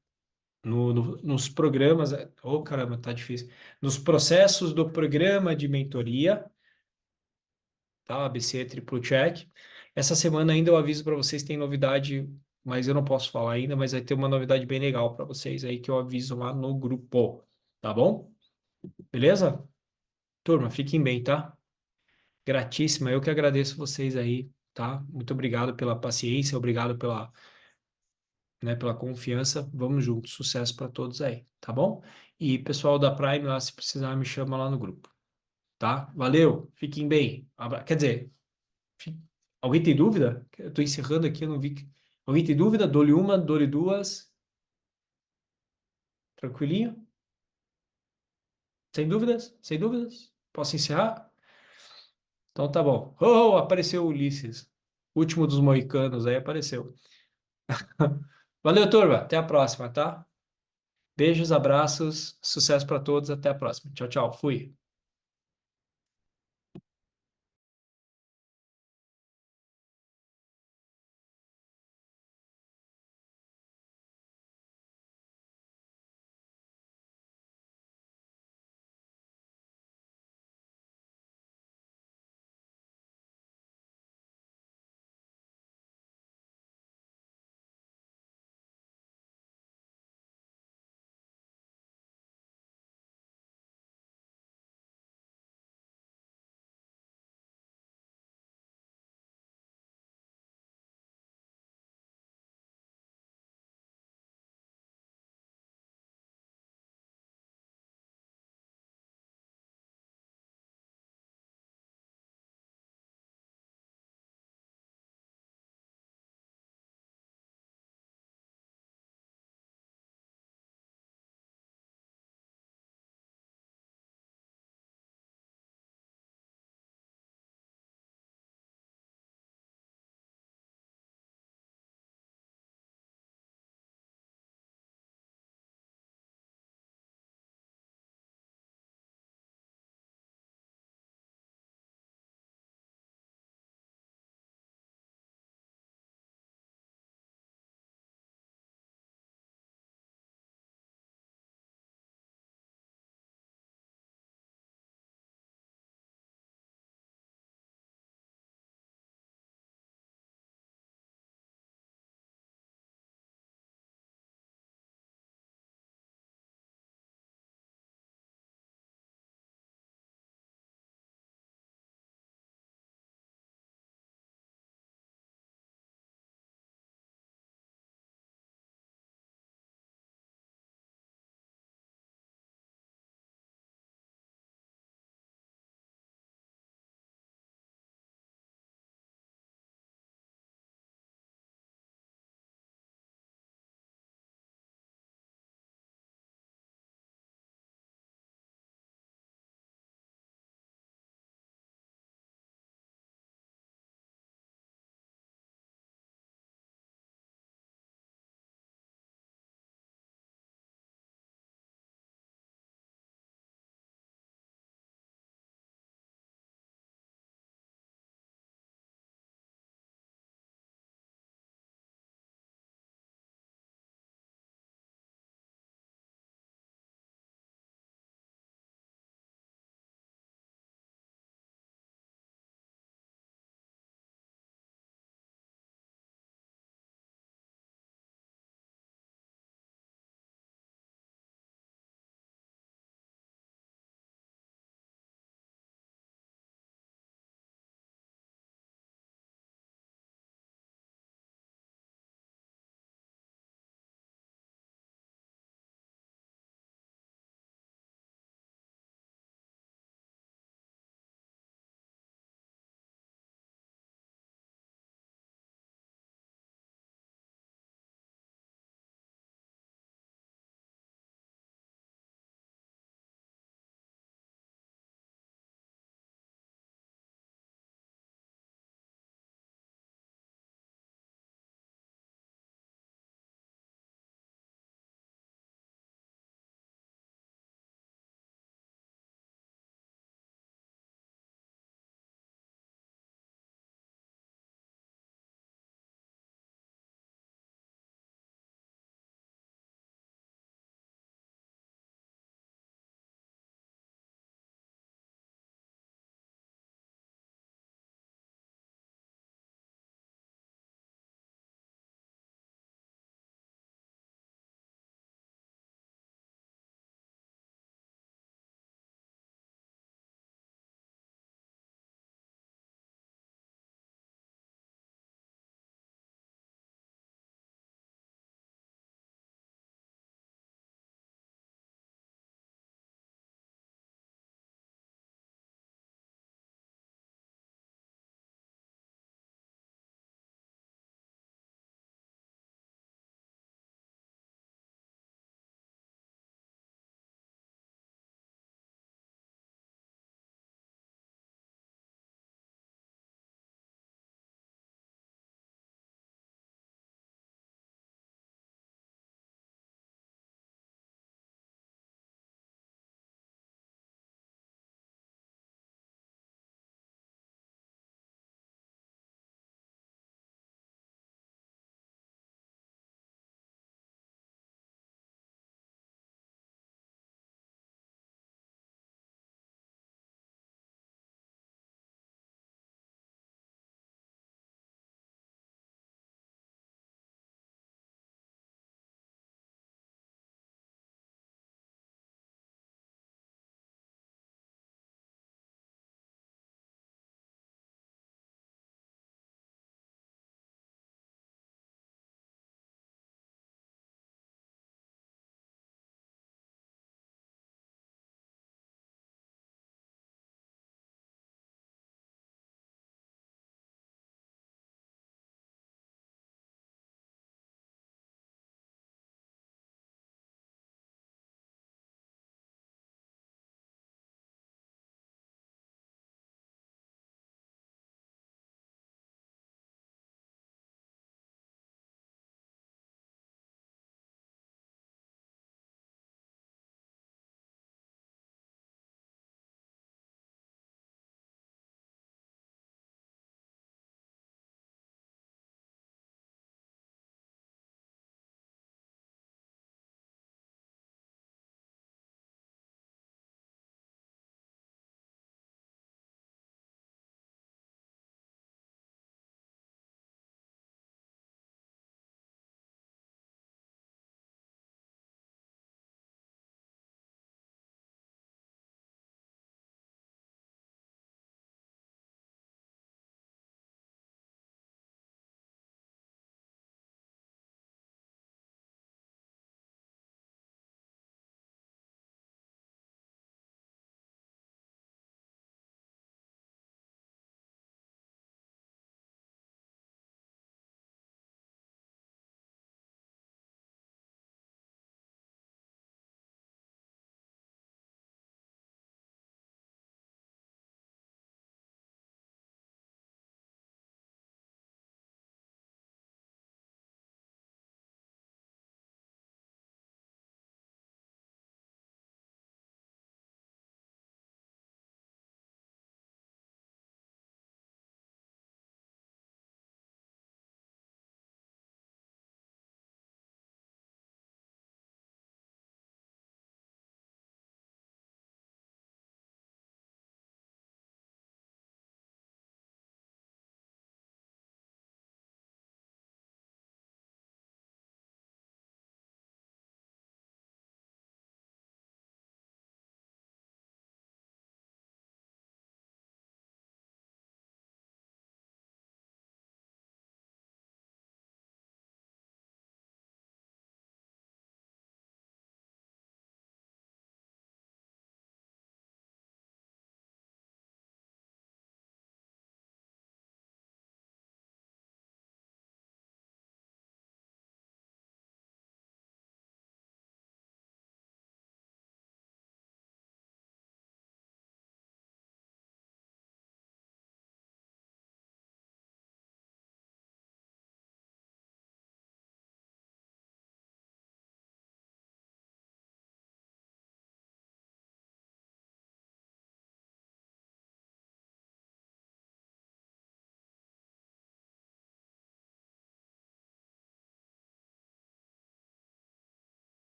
Nos programas. Oh, caramba, tá difícil. Nos processos do programa de mentoria, tá? ABC Triplo Check. Essa semana ainda eu aviso para vocês, tem novidade, mas eu não posso falar ainda, mas vai ter uma novidade bem legal para vocês aí que eu aviso lá no grupo, tá bom? Beleza? Turma, fiquem bem, tá? Gratíssima, eu que agradeço vocês aí, tá? Muito obrigado pela paciência, obrigado pela confiança. Vamos juntos, sucesso para todos aí, tá bom? E pessoal da Prime lá, se precisar, me chama lá no grupo, tá? Valeu, fiquem bem. Quer dizer, fi- alguém tem dúvida? Eu tô encerrando aqui, eu não vi. Alguém tem dúvida? Dou-lhe uma, dou-lhe duas. Tranquilinho? Sem dúvidas? Sem dúvidas? Posso encerrar? Então tá bom. Oh, apareceu o Ulisses. Último dos moicanos aí apareceu. Valeu, turma. Até a próxima, tá? Beijos, abraços, sucesso para todos. Até a próxima. Tchau, tchau. Fui.